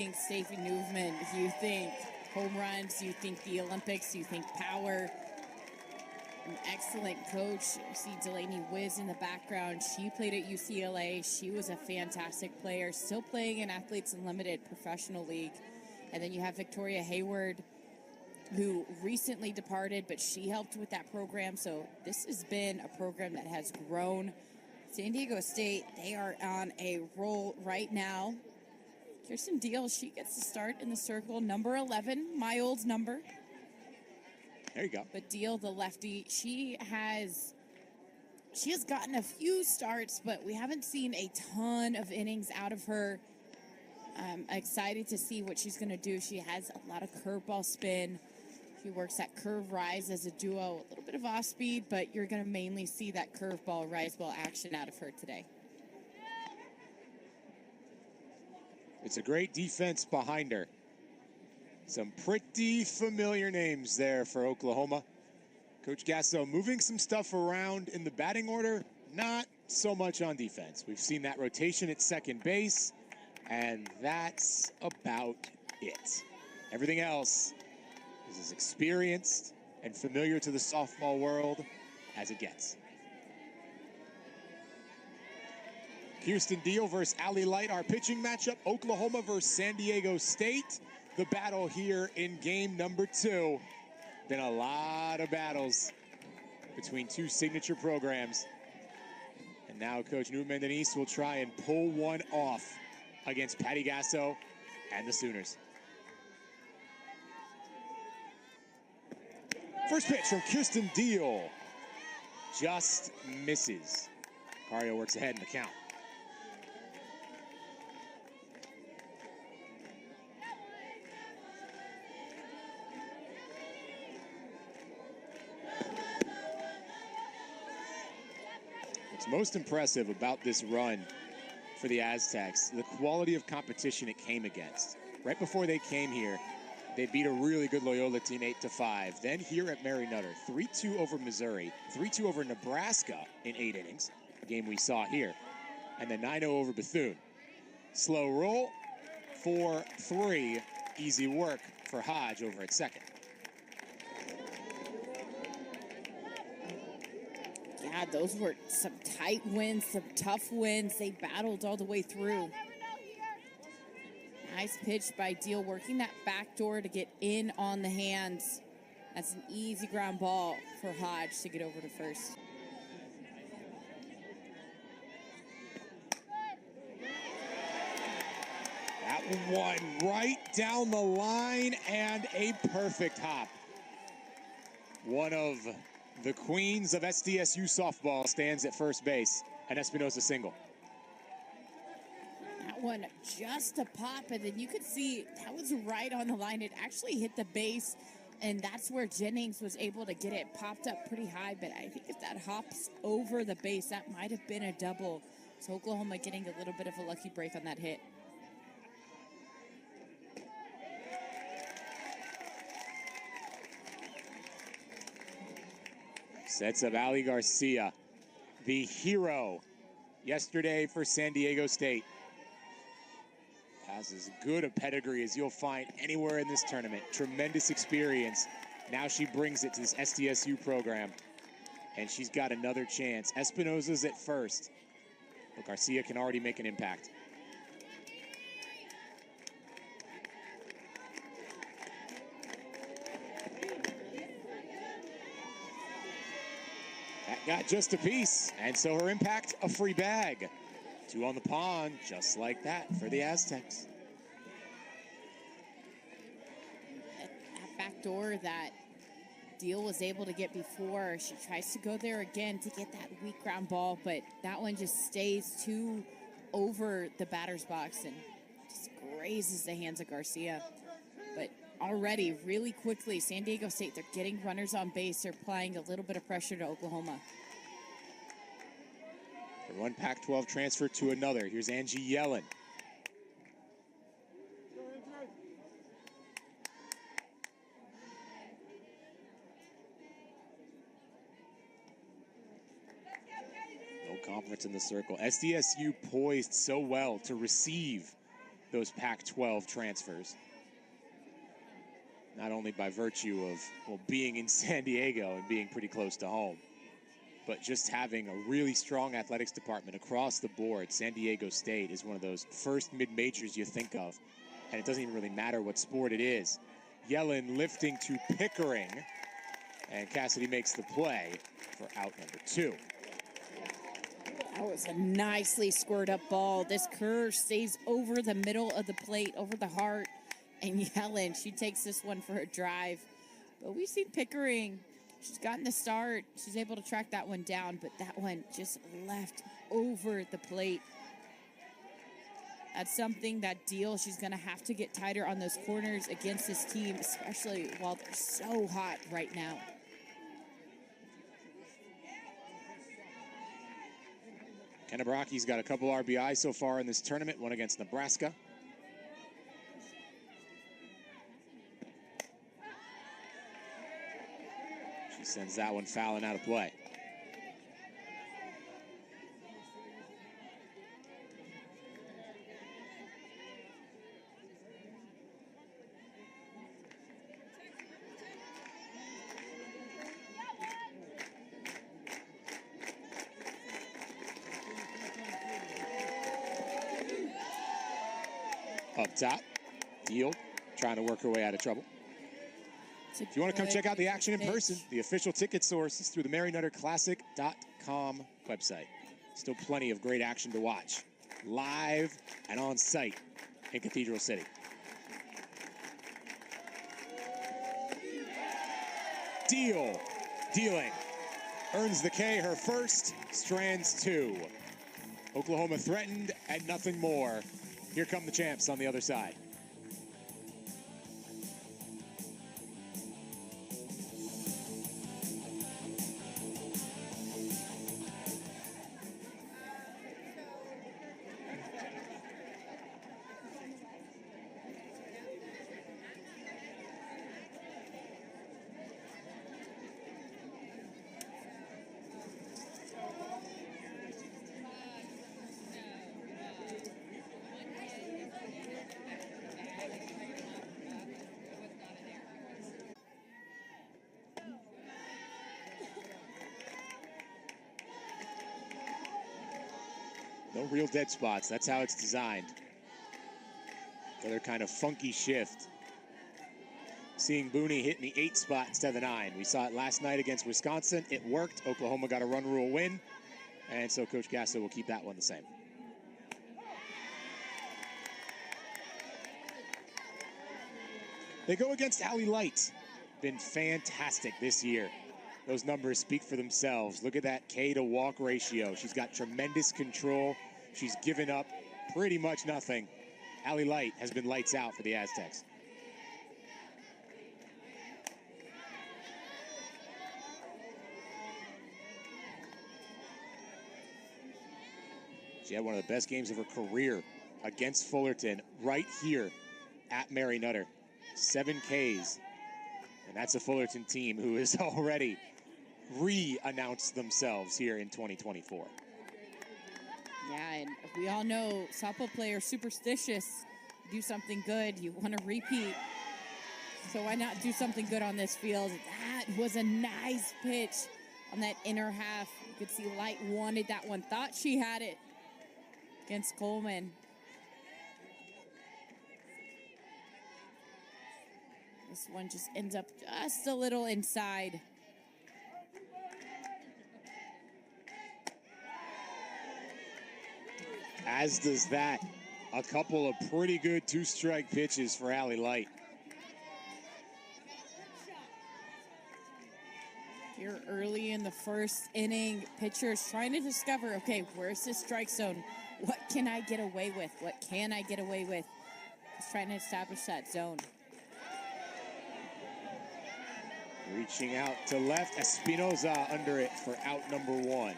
think Steffi Movement, you think home runs, you think the Olympics, you think power. An excellent coach. You see Delaney Wiz in the background. She played at UCLA. She was a fantastic player, still playing in Athletes Unlimited Professional League. And then you have Victoria Hayward, who recently departed, but she helped with that program. So this has been a program that has grown. San Diego State, they are on a roll right now. Kirsten Deal, she gets to start in the circle, number 11, my old number. There you go. But Deal, the lefty, she has gotten a few starts, but we haven't seen a ton of innings out of her. I'm excited to see what she's going to do. She has a lot of curveball spin. She works that curve rise as a duo, a little bit of off speed, but you're going to mainly see that curveball rise ball action out of her today. It's a great defense behind her. Some pretty familiar names there for Oklahoma. Coach Gasso moving some stuff around in the batting order, not so much on defense. We've seen that rotation at second base, and that's about it. Everything else is as experienced and familiar to the softball world as it gets. Kirsten Deal versus Allie Light, our pitching matchup. Oklahoma versus San Diego State. The battle here in game number 2. Been a lot of battles between two signature programs. And now Coach Newman Denise will try and pull one off against Patty Gasso and the Sooners. First pitch from Kirsten Deal. Just misses. Cario works ahead in the count. What's most impressive about this run for the Aztecs, the quality of competition it came against. Right before they came here, they beat a really good Loyola team 8-5. Then here at Mary Nutter, 3-2 over Missouri, 3-2 over Nebraska in 8 innings, a game we saw here, and then 9-0 over Bethune. Slow roll, 4-3, easy work for Hodge over at second. Yeah, those were some tight wins, some tough wins. They battled all the way through. Nice pitch by Deal, working that back door to get in on the hands. That's an easy ground ball for Hodge to get over to first. That one right down the line and a perfect hop. One of the queens of SDSU softball stands at first base, an Espinosa single. That one just a pop, and then you could see that was right on the line. It actually hit the base, and that's where Jennings was able to get it popped up pretty high. But I think if that hops over the base, that might have been a double. So Oklahoma getting a little bit of a lucky break on that hit. Sets up Ali Garcia, the hero yesterday for San Diego State. Has as good a pedigree as you'll find anywhere in this tournament. Tremendous experience. Now she brings it to this SDSU program, and she's got another chance. Espinosa's at first, but Garcia can already make an impact. Got just a piece, and so her impact, a free bag. 2 on the pond, just like that for the Aztecs. That back door that Deal was able to get before, she tries to go there again to get that weak ground ball, but that one just stays too over the batter's box and just grazes the hands of Garcia. But already, really quickly, San Diego State, they're getting runners on base. They're applying a little bit of pressure to Oklahoma. From one Pac-12 transfer to another. Here's Angie Yellen. No conference in the circle. SDSU poised so well to receive those Pac-12 transfers. Not only by virtue of, well, being in San Diego and being pretty close to home, but just having a really strong athletics department across the board. San Diego State is one of those first mid-majors you think of, and it doesn't even really matter what sport it is. Yellen lifting to Pickering, and Cassidy makes the play for out number 2. That was a nicely squared up ball. This curve stays over the middle of the plate, over the heart, and Yellen, she takes this one for a drive. But we've seen Pickering, she's gotten the start. She's able to track that one down, but that one just left over the plate. That's something, that deal, she's going to have to get tighter on those corners against this team, especially while they're so hot right now. Kenna Brocky's got a couple RBIs so far in this tournament, one against Nebraska. She sends that one fouling out of play. Up top, Deal trying to work her way out of trouble. If you want to come check out the action in person, the official ticket source is through the MaryNutterClassic.com website. Still plenty of great action to watch, live and on site in Cathedral City. Dealing, earns the K, her first, strands 2. Oklahoma threatened and nothing more. Here come the champs on the other side. No real dead spots. That's how it's designed. Another kind of funky shift. Seeing Booney hitting the 8 spot instead of the 9. We saw it last night against Wisconsin. It worked. Oklahoma got a run rule win. And so Coach Gasso will keep that one the same. They go against Allie Light. Been fantastic this year. Those numbers speak for themselves. Look at that K to walk ratio. She's got tremendous control. She's given up pretty much nothing. Allie Light has been lights out for the Aztecs. She had one of the best games of her career against Fullerton right here at Mary Nutter. 7 Ks. And that's a Fullerton team who has already re-announced themselves here in 2024. Yeah, and we all know softball players superstitious. Do something good, you want to repeat. So why not do something good on this field? That was a nice pitch on that inner half. You could see Light wanted that one. Thought she had it against Coleman. This one just ends up just a little inside. As does that. A couple of pretty good 2-strike pitches for Allie Light. Here early in the first inning, pitchers trying to discover, okay, where's this strike zone? What can I get away with? What can I get away with? Just trying to establish that zone. Reaching out to left, Espinoza under it for out number 1.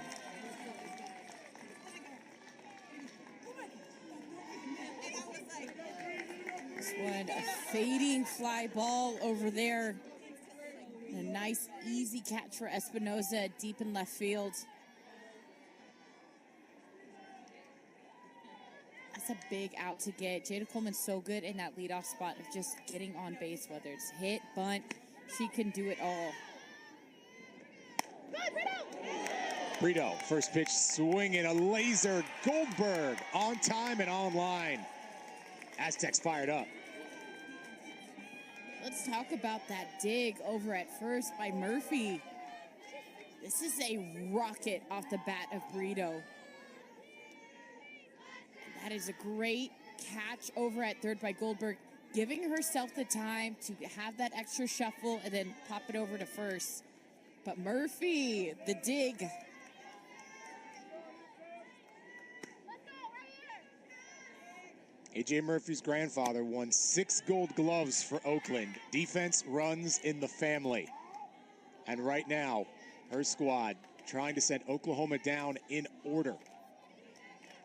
This one, a fading fly ball over there. A nice, easy catch for Espinoza deep in left field. As a big out to get. Jada Coleman's so good in that leadoff spot of just getting on base, whether it's hit, bunt, she can do it all. Brito, first pitch swinging a laser. Goldberg on time and online. Aztecs fired up. Let's talk about that dig over at first by Murphy. This is a rocket off the bat of Brito. That is a great catch over at third by Goldberg, giving herself the time to have that extra shuffle and then pop it over to first. But Murphy, the dig. A.J. Murphy's grandfather won 6 Gold Gloves for Oakland. Defense runs in the family. And right now, her squad trying to send Oklahoma down in order.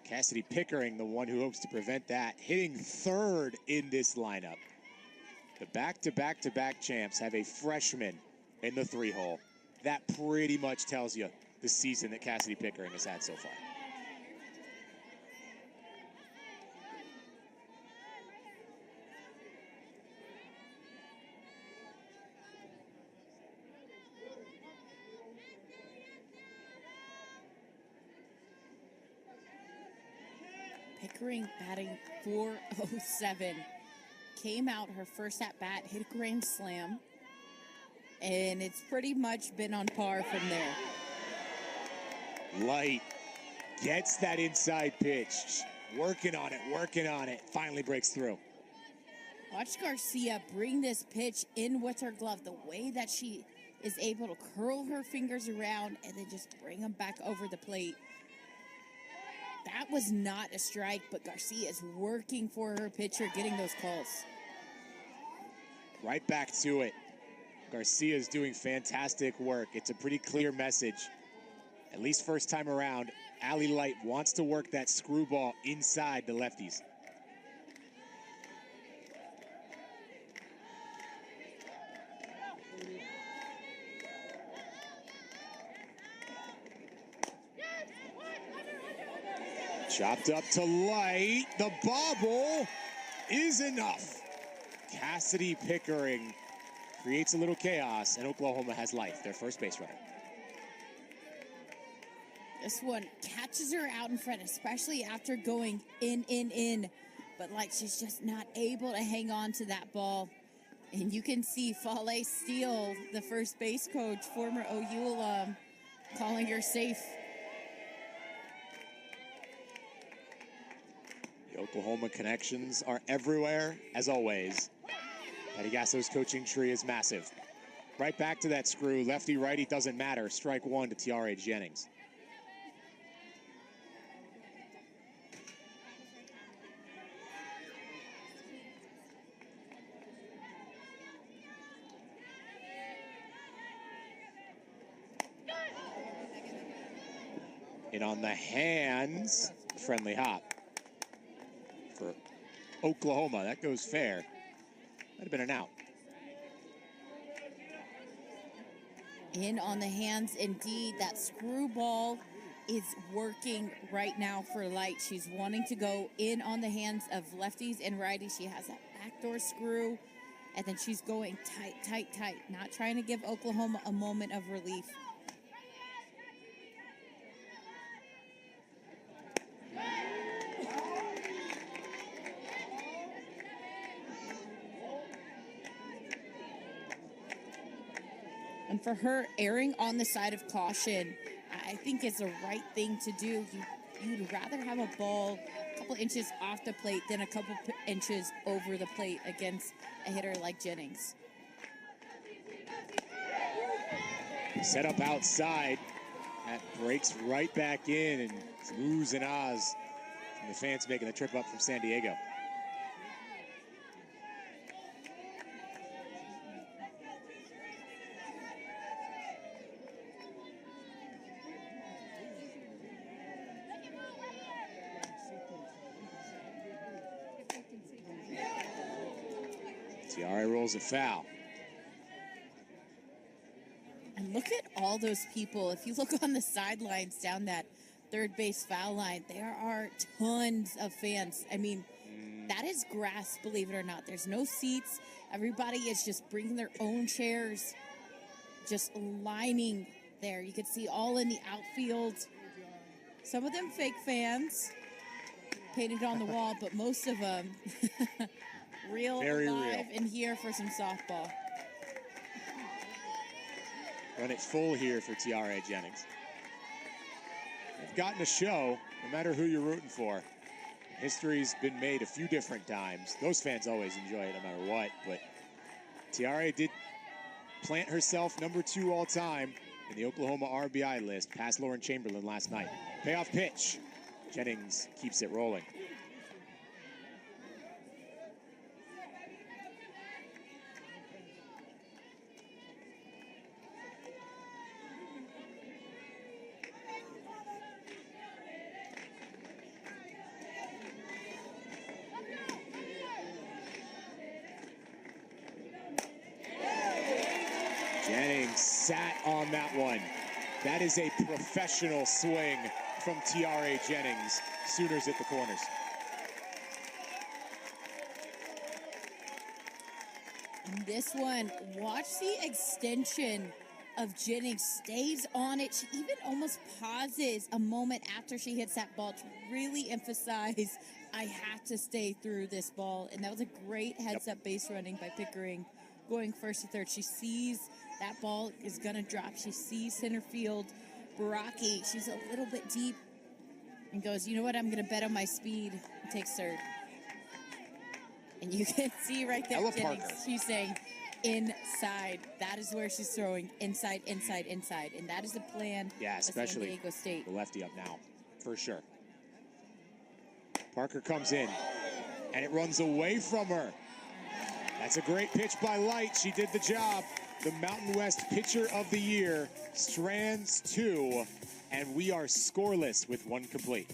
Cassidy Pickering, the one who hopes to prevent that, hitting third in this lineup. The back-to-back-to-back champs have a freshman in the 3-hole. That pretty much tells you the season that Cassidy Pickering has had so far. Pickering batting .407. Came out her first at bat, hit a grand slam, and it's pretty much been on par from there. Light gets that inside pitch. Working on it, finally breaks through. Watch Garcia bring this pitch in with her glove. The way that she is able to curl her fingers around and then just bring them back over the plate. That was not a strike, but Garcia is working for her pitcher, getting those calls. Right back to it. Garcia is doing fantastic work. It's a pretty clear message. At least first time around, Allie Light wants to work that screwball inside the lefties. Chopped up to Light. The bobble is enough. Cassidy Pickering creates a little chaos, and Oklahoma has life, their first base runner. This one catches her out in front, especially after going in. But like she's just not able to hang on to that ball. And you can see Fale Steele, the first base coach, former OU alum, calling her safe. The Oklahoma connections are everywhere, as always. Patty Gasso's coaching tree is massive. Right back to that screw. Lefty, righty, doesn't matter. Strike one to Tiare Jennings. And on the hands, friendly hop for Oklahoma. That goes fair. Might have been an out. In on the hands, indeed. That screwball is working right now for Light. She's wanting to go in on the hands of lefties and righties. She has that backdoor screw, and then she's going tight, not trying to give Oklahoma a moment of relief. And for her, erring on the side of caution, I think is the right thing to do. You'd rather have a ball a couple inches off the plate than a couple inches over the plate against a hitter like Jennings. Set up outside. That breaks right back in, and it's oohs and ahs from the fans making the trip up from San Diego. Tiare rolls a foul. And look at all those people. If you look on the sidelines down that third base foul line, there are tons of fans. I mean, that is grass, believe it or not. There's no seats. Everybody is just bringing their own chairs, just lining there. You can see all in the outfield. Some of them fake fans painted on the wall, but most of them real, Very live real. in here for some softball. Run it full here for Tiare Jennings. They've gotten a show, no matter who you're rooting for. History's been made a few different times. Those fans always enjoy it no matter what, but Tiare did plant herself number 2 all time in the Oklahoma RBI list, past Lauren Chamberlain last night. Payoff pitch. Jennings keeps it rolling. Jennings sat on that one. That is a professional swing from Tiare Jennings. Sooners at the corners. And this one, watch the extension of Jennings. Stays on it. She even almost pauses a moment after she hits that ball to really emphasize, I have to stay through this ball. And that was a great heads-up base running by Pickering, going first to third. She sees that ball is going to drop. She sees center field. Baraki, she's a little bit deep and goes, you know what, I'm going to bet on my speed. And takes third. And you can see right there, Ella Jennings, Parker. she's saying inside. That is where she's throwing, inside, inside, inside. And that is the plan Yeah, of San especially Diego State. the lefty up now, for sure. Parker comes in, and it runs away from her. That's a great pitch by Light. She did the job. The Mountain West Pitcher of the Year strands 2, and we are scoreless with 1 complete.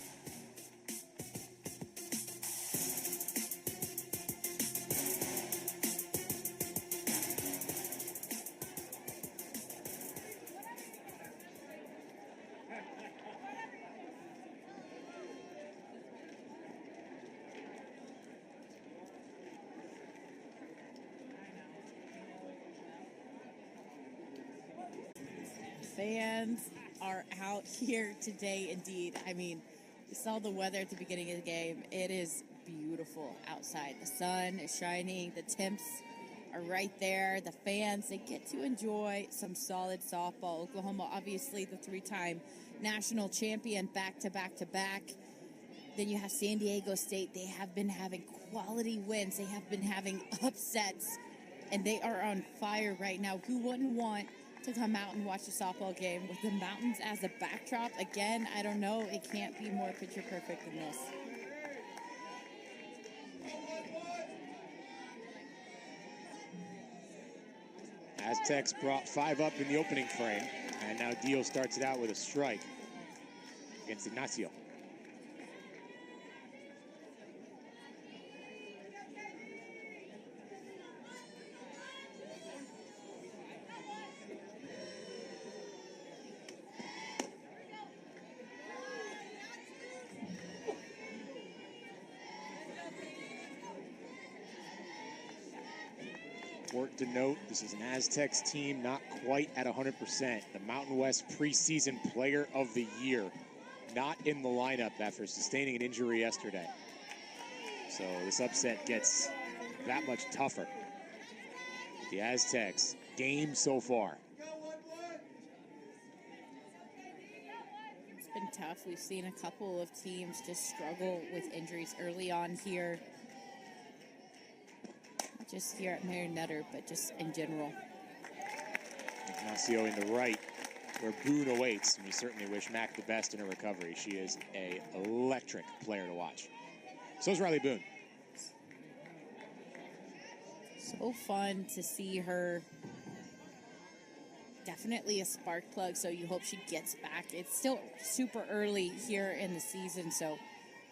Fans are out here today indeed. I mean, you saw the weather at the beginning of the game. It is beautiful outside. The sun is shining. The temps are right there. The fans, they get to enjoy some solid softball. Oklahoma, obviously the 3-time national champion, back to back to back. Then you have San Diego State. They have been having quality wins. They have been having upsets, and they are on fire right now. Who wouldn't want to come out and watch a softball game with the mountains as a backdrop? Again, I don't know. It can't be more picture perfect than this. Aztecs brought 5 up in the opening frame, and now Dio starts it out with a strike against Ignacio. Important to note, this is an Aztecs team not quite at 100%. The Mountain West preseason player of the year not in the lineup after sustaining an injury yesterday. So this upset gets that much tougher. The Aztecs, game so far. It's been tough. We've seen a couple of teams just struggle with injuries early on here. Not just here at Marion Nutter, but just in general. Ignacio in the right, where Boone awaits, and we certainly wish Mac the best in her recovery. She is an electric player to watch. So is Riley Boone. So fun to see her. Definitely a spark plug, so you hope she gets back. It's still super early here in the season, so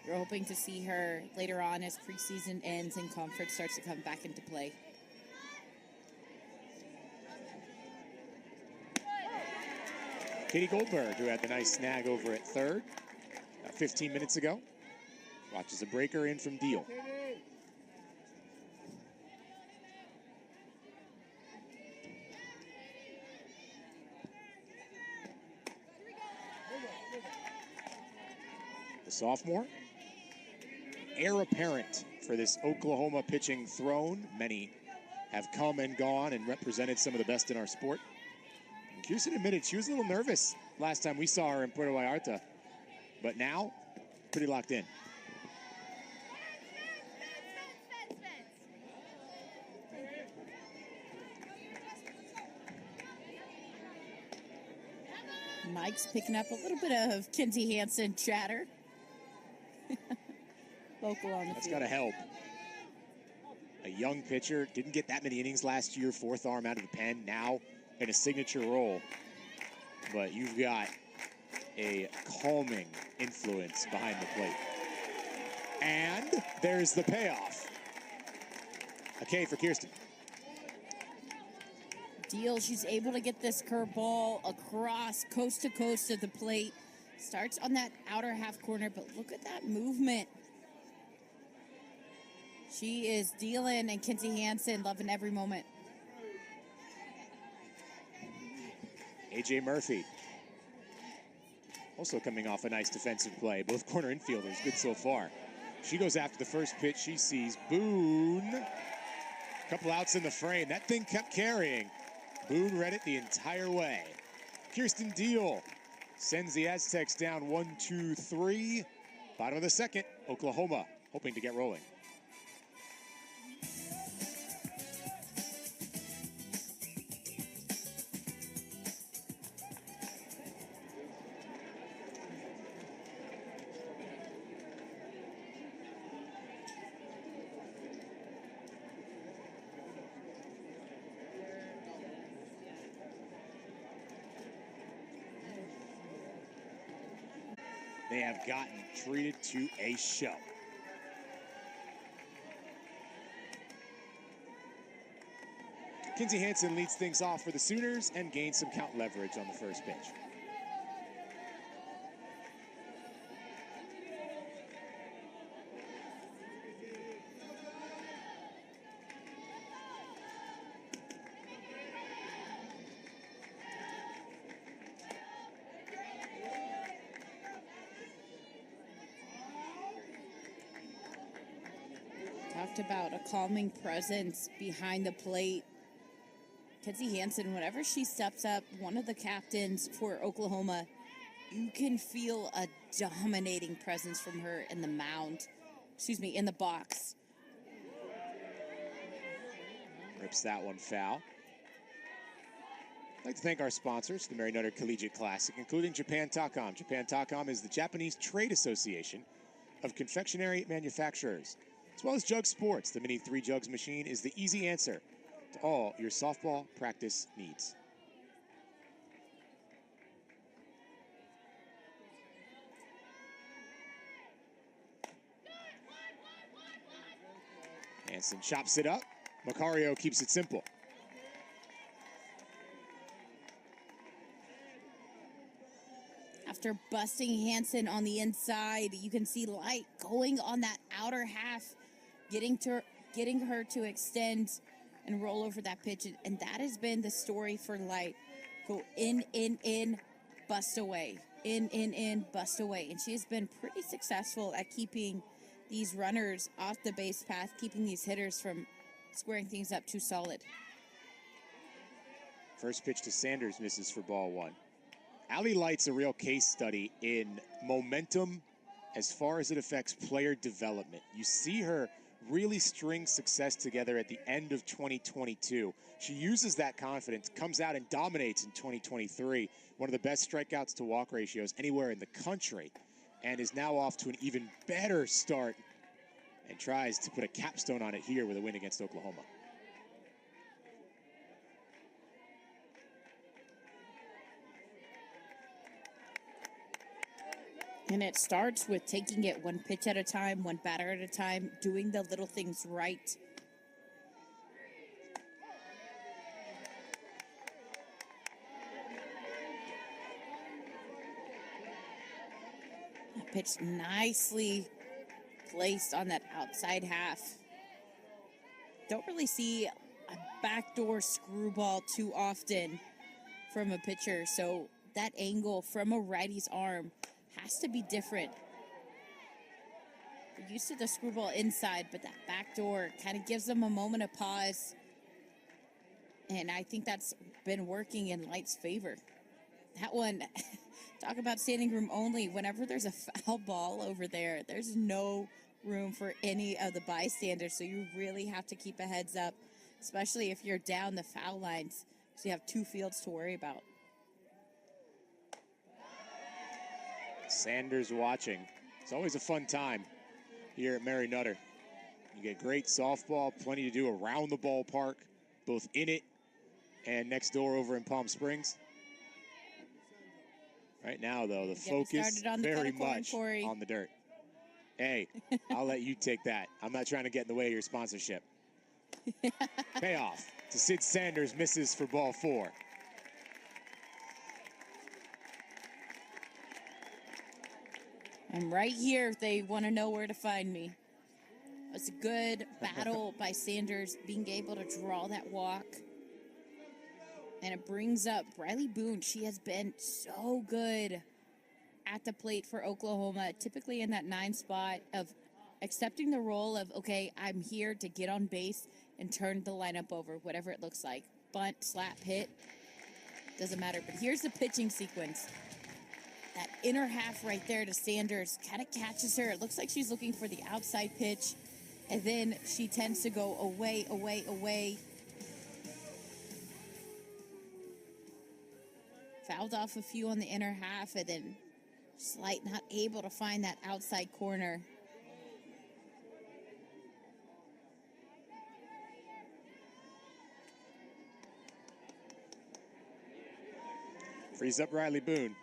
you're hoping to see her later on as preseason ends and conference starts to come back into play. Katie Goldberg, who had the nice snag over at third, about 15 minutes ago. Watches a breaker in from Deal. The sophomore, heir apparent for this Oklahoma pitching throne. Many have come and gone and represented some of the best in our sport. And Kirsten admitted she was a little nervous last time we saw her in Puerto Vallarta, but now pretty locked in. Mike's picking up a little bit of Kinzie Hansen chatter. Local on the That's field. got to help. A young pitcher, didn't get that many innings last year, fourth arm out of the pen, now in a signature role. But you've got a calming influence behind the plate. And there's the payoff. A K for Kirsten. Deal, she's able to get this curveball across coast to coast of the plate. Starts on that outer half corner, but look at that movement. She is dealing, and Kinzie Hansen loving every moment. AJ Murphy also coming off a nice defensive play. Both corner infielders good so far. She goes after the first pitch. She sees Boone. Couple outs in the frame. That thing kept carrying. Boone read it the entire way. Kirsten Deal sends the Aztecs down 1-2-3. Bottom of the second, Oklahoma hoping to get rolling. They have gotten treated to a show. Kinzie Hansen leads things off for the Sooners and gains some count leverage on the first pitch. Talked about a calming presence behind the plate. Kinzie Hansen, whenever she steps up, one of the captains for Oklahoma, you can feel a dominating presence from her in the mound. In the box. Rips that one foul. I'd like to thank our sponsors, the Mary Nutter Collegiate Classic, including Japan Takam. Japan Takam is the Japanese Trade Association of Confectionery Manufacturers. As well as Jug Sports, the Mini 3 Jugs machine is the easy answer to all your softball practice needs. Hansen chops it up. Macario keeps it simple. After busting Hansen on the inside, you can see Light going on that outer half, getting her to extend and roll over that pitch. And that has been the story for Light. Go in, bust away. In, bust away. And she has been pretty successful at keeping these runners off the base path, keeping these hitters from squaring things up too solid. First pitch to Sanders misses for ball one. Allie Light's a real case study in momentum as far as it affects player development. You see her really string success together at the end of 2022. She uses that confidence, comes out and dominates in 2023. One of the best strikeouts to walk ratios anywhere in the country, and is now off to an even better start and tries to put a capstone on it here with a win against Oklahoma. And it starts with taking it one pitch at a time, one batter at a time, doing the little things right. pitch nicely placed on that outside half. Don't really see a backdoor screwball too often from a pitcher, so that angle from a righty's arm has to be different. We're used to the screwball inside, but that backdoor kind of gives them a moment of pause, and I think that's been working in Light's favor. That one, talk about standing room only. Whenever there's a foul ball over there, there's no room for any of the bystanders, so you really have to keep a heads up, especially if you're down the foul lines, so you have two fields to worry about. Sanders watching. It's always a fun time here at Mary Nutter. You get great softball, plenty to do around the ballpark, both in it and next door over in Palm Springs. Right now, though, the focus very much on the dirt. Hey, I'll let you take that. I'm not trying to get in the way of your sponsorship. Payoff to Sid Sanders, misses for ball 4. I'm right here if they want to know where to find me. It's a good battle by Sanders, being able to draw that walk. And it brings up Riley Boone. She has been so good at the plate for Oklahoma, typically in that 9 spot of accepting the role of, okay, I'm here to get on base and turn the lineup over, whatever it looks like. Bunt, slap, hit, doesn't matter. But here's the pitching sequence. That inner half right there to Sanders kind of catches her. It looks like she's looking for the outside pitch, and then she tends to go away, away, away. Fouled off a few on the inner half, and then Slight not able to find that outside corner. Frees up Riley Boone.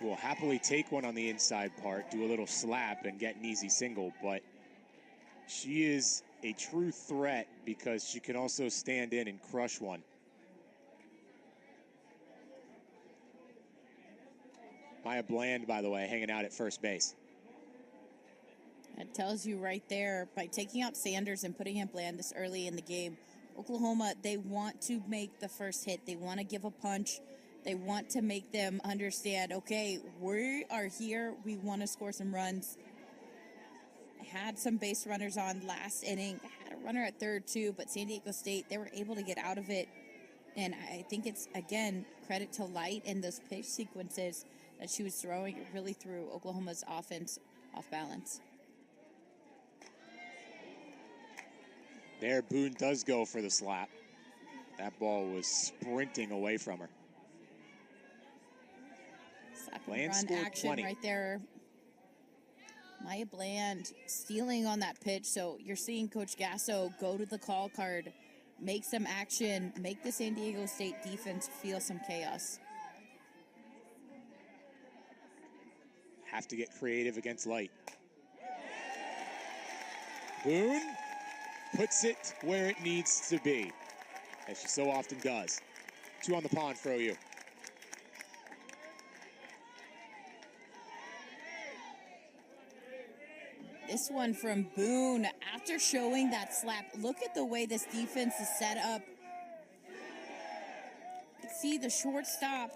Will happily take one on the inside part, do a little slap, and get an easy single, but she is a true threat because she can also stand in and crush one. Maya Bland, by the way, hanging out at first base. That tells you right there, by taking out Sanders and putting in Bland this early in the game, Oklahoma, they want to make the first hit. They want to give a punch. They want to make them understand, okay, we are here. We want to score some runs. Had some base runners on last inning. Had a runner at third, too, but San Diego State, they were able to get out of it. And I think it's, again, credit to Light and those pitch sequences that she was throwing. It really threw Oklahoma's offense off balance. There, Boone does go for the slap. That ball was sprinting away from her. Slap and run action 20. right there. Maya Bland stealing on that pitch. So you're seeing Coach Gasso go to the call card, make some action, make the San Diego State defense feel some chaos. Have to get creative against Light. Boone puts it where it needs to be, as she so often does. 2 on the pond for OU. This one from Boone, after showing that slap, look at the way this defense is set up. See the shortstop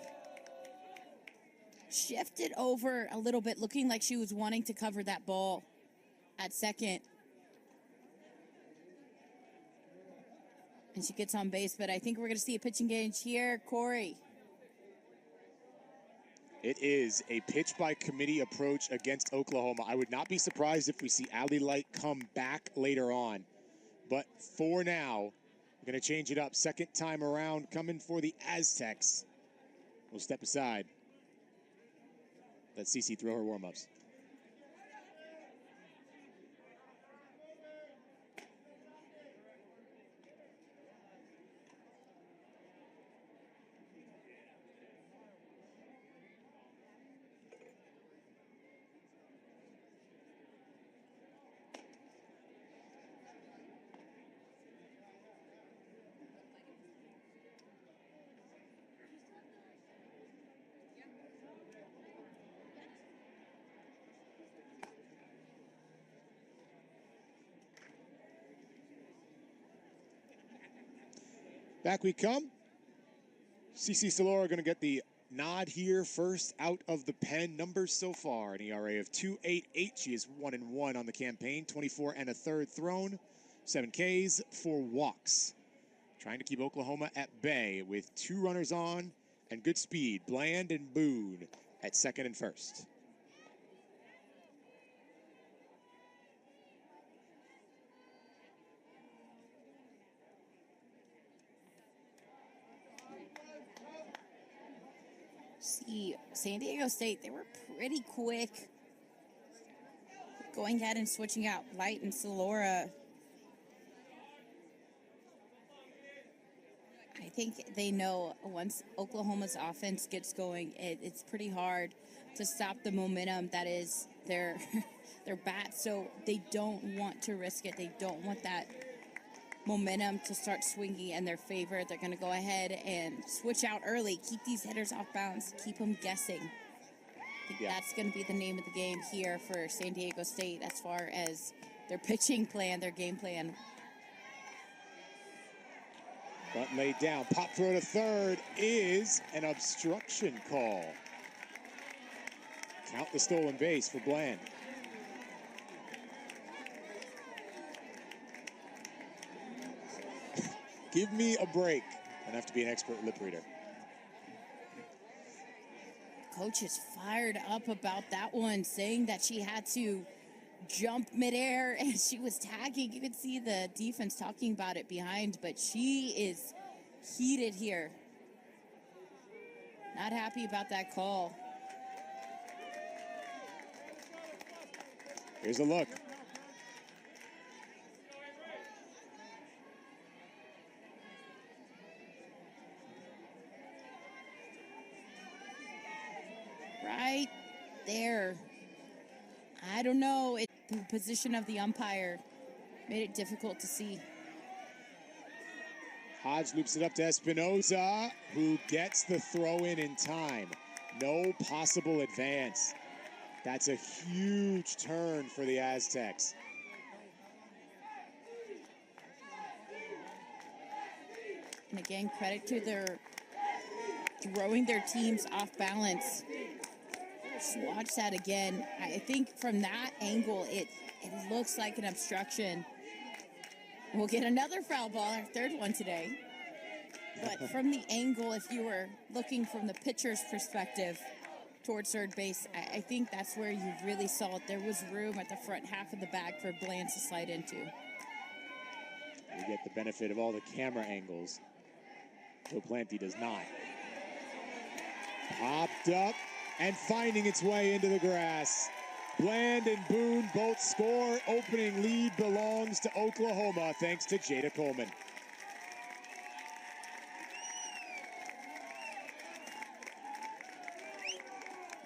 shifted over a little bit, looking like she was wanting to cover that ball at second. And she gets on base, but I think we're going to see a pitching gauge here. Corey. It is a pitch by committee approach against Oklahoma. I would not be surprised if we see Allie Light come back later on. But for now, we're going to change it up. Second time around, coming for the Aztecs. We'll step aside. Let Cece throw her warm-ups. Back we come. CC Salora going to get the nod here, first out of the pen. Numbers so far, an ERA of 2.88. She is 1-1 on the campaign, 24 1/3 thrown, 7 Ks, 4 walks. Trying to keep Oklahoma at bay with 2 runners on and good speed. Bland and Boone at second and first. See, San Diego State, they were pretty quick going ahead and switching out Light and Salora. I think they know once Oklahoma's offense gets going, it's pretty hard to stop the momentum that is their their bat. So they don't want to risk it. They don't want that momentum to start swinging in their favor. They're going to go ahead and switch out early, keep these hitters off balance, keep them guessing. I think that's going to be the name of the game here for San Diego State as far as their pitching plan, their game plan. Bunt laid down. Pop throw to third is an obstruction call. Count the stolen base for Bland. Give me a break. I don't have to be an expert lip reader. Coach is fired up about that one, saying that she had to jump midair and she was tagging. You could see the defense talking about it behind, but she is heated here. Not happy about that call. Here's a look. Right there. I don't know. The position of the umpire made it difficult to see. Hodge loops it up to Espinoza, who gets the throw in time. No possible advance. That's a huge turn for the Aztecs. And again, credit to their throwing their teams off balance. Just watch that again. I think from that angle, it looks like an obstruction. We'll get another foul ball, our third one today. But from the angle, if you were looking from the pitcher's perspective towards third base, I think that's where you really saw it. There was room at the front half of the bag for Bland to slide into. You get the benefit of all the camera angles. Joe Planty does not. Popped up and finding its way into the grass. Bland and Boone both score. Opening lead belongs to Oklahoma thanks to Jada Coleman.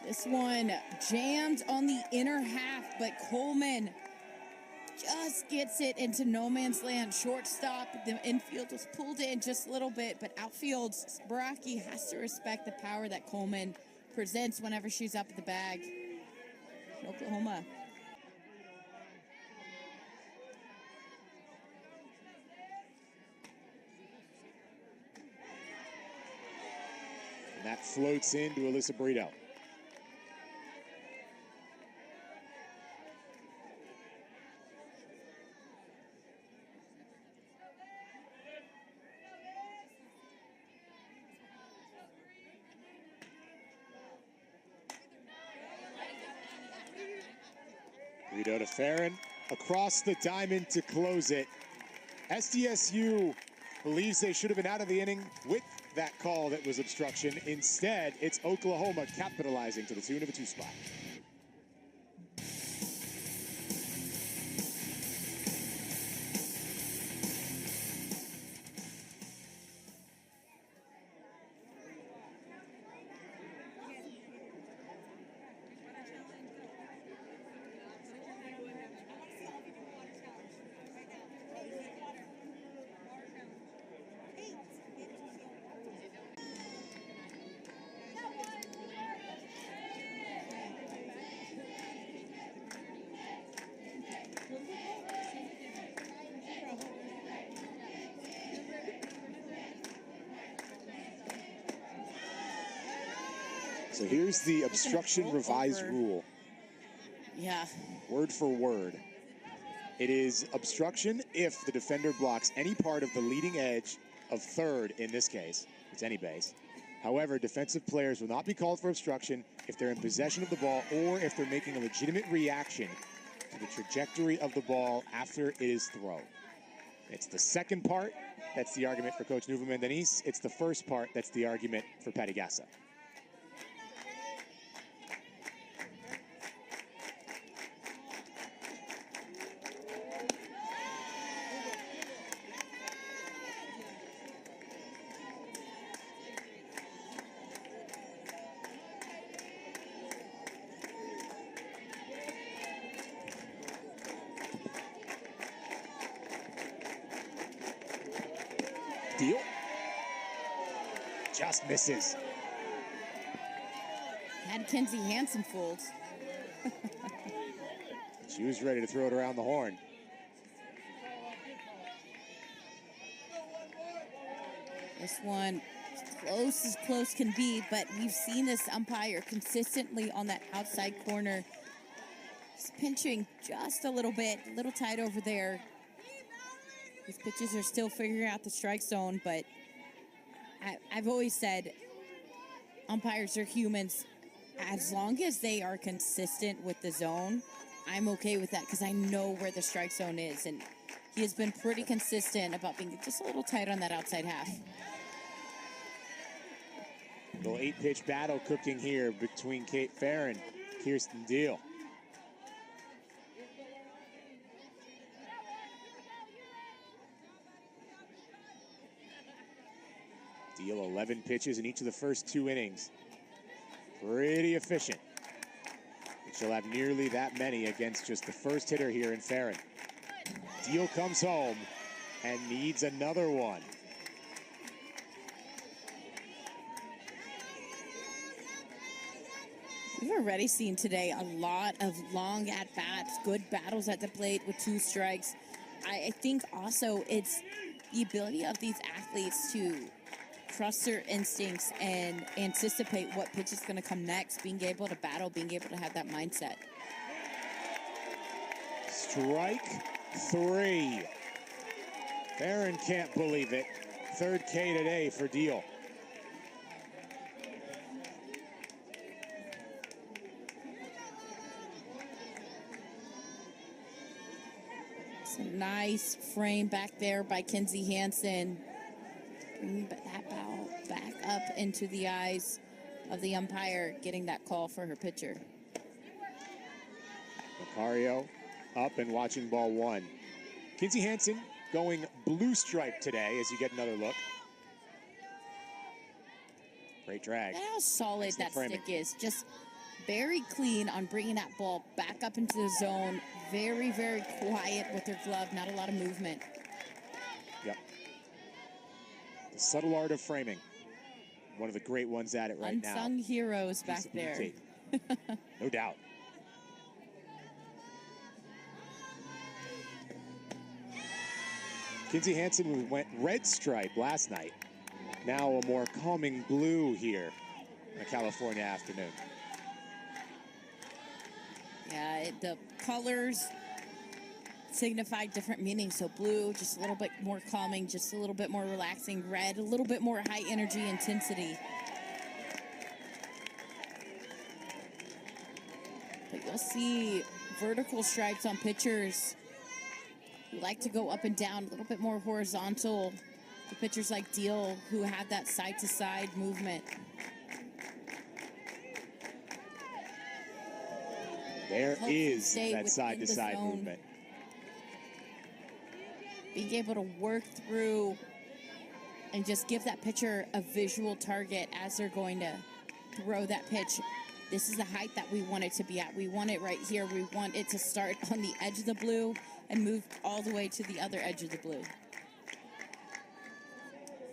This one jammed on the inner half, but Coleman just gets it into no man's land. Shortstop, the infield was pulled in just a little bit, but outfield, Baraki has to respect the power that Coleman presents whenever she's up at the bag. Oklahoma. And that floats into Alyssa Brito. Brito to Farron, across the diamond to close it. SDSU believes they should have been out of the inning with that call that was obstruction. Instead, it's Oklahoma capitalizing to the tune of a 2-spot. So here's the obstruction revised rule. Yeah. Word for word. It is obstruction if the defender blocks any part of the leading edge of third, in this case. It's any base. However, defensive players will not be called for obstruction if they're in possession of the ball or if they're making a legitimate reaction to the trajectory of the ball after it is thrown. It's the second part. That's the argument for Coach Nuva-Mendonís. It's the first part. That's the argument for Patty Gassa. Deal. Just misses. Had Kenzie Hansen fooled. She was ready to throw it around the horn. This one close as close can be, but we've seen this umpire consistently on that outside corner. He's pinching just a little bit, a little tight over there. These pitches are still figuring out the strike zone, but I've always said umpires are humans. As long as they are consistent with the zone, I'm okay with that because I know where the strike zone is, and he has been pretty consistent about being just a little tight on that outside half. Little 8-pitch battle cooking here between Kate Fair and Kirsten Deal. Deal 11 pitches in each of the first 2 innings. Pretty efficient. And she'll have nearly that many against just the first hitter here in Farron. Deal comes home and needs another one. We've already seen today a lot of long at-bats, good battles at the plate with 2 strikes. I think also it's the ability of these athletes to trust their instincts and anticipate what pitch is going to come next, being able to battle, being able to have that mindset. Strike 3. Farron can't believe it. 3rd K today for Deal. It's a nice frame back there by Kenzie Hansen. Bringing that ball back up into the eyes of the umpire, getting that call for her pitcher. Macario up and watching ball 1. Kenzie Hansen going blue stripe today as you get another look. Great drag. Look how solid that stick is. Just very clean on bringing that ball back up into the zone. Very, very quiet with her glove. Not a lot of movement. Yep. The subtle art of framing. One of the great ones at it right now. Unsung heroes back there. No doubt. Kenzie Hansen went red stripe last night. Now a more calming blue here in a California afternoon. Yeah, the colors signify different meanings. So blue, just a little bit more calming, just a little bit more relaxing. Red, a little bit more high energy intensity. But you'll see vertical stripes on pitchers who like to go up and down, a little bit more horizontal. The pitchers like Deal, who have that side-to-side movement. There is that side-to-side movement. Being able to work through and just give that pitcher a visual target as they're going to throw that pitch. This is the height that we want it to be at. We want it right here. We want it to start on the edge of the blue and move all the way to the other edge of the blue.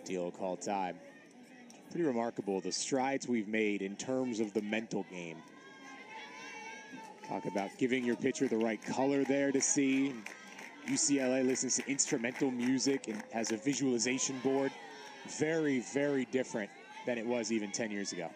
Deal call time. Pretty remarkable, the strides we've made in terms of the mental game. Talk about giving your pitcher the right color there to see. UCLA listens to instrumental music and has a visualization board. Very, very different than it was even 10 years ago.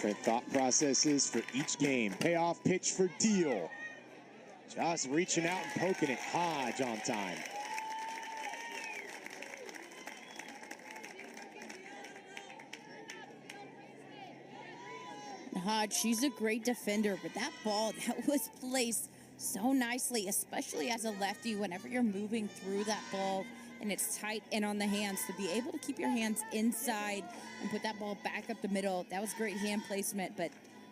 Different thought processes for each game. Payoff pitch for Deal. Just reaching out and poking it. Hodge on time. Hodge, she's a great defender, but that ball that was placed so nicely, especially as a lefty, whenever you're moving through that ball and it's tight and on the hands, to be able to keep your hands inside and put that ball back up the middle. That was great hand placement, but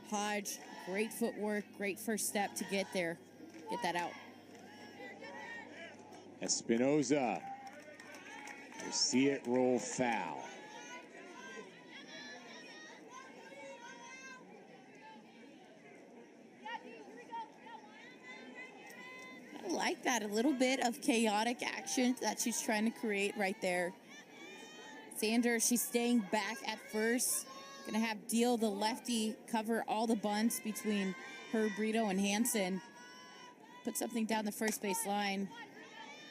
Hodge, great footwork, great first step to get there, get that out. Espinoza. You see it roll foul. I like that, a little bit of chaotic action that she's trying to create right there. Sanders, she's staying back at first. Gonna have Deal, the lefty, cover all the bunts between her, Brito, and Hansen. Put something down the first base line.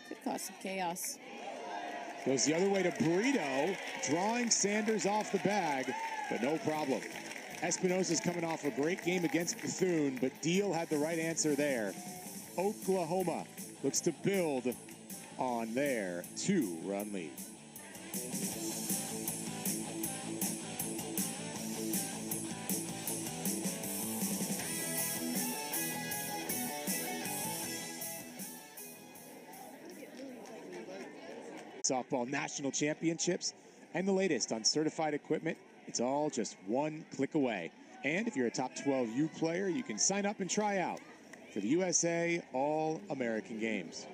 Could cause some chaos. Goes the other way to Brito, drawing Sanders off the bag, but no problem. Espinoza's coming off a great game against Bethune, but Deal had the right answer there. Oklahoma looks to build on their 2-run lead. Softball national championships and the latest on certified equipment. It's all just one click away. And if you're a top 12U player, you can sign up and try out for the USA All-American Games.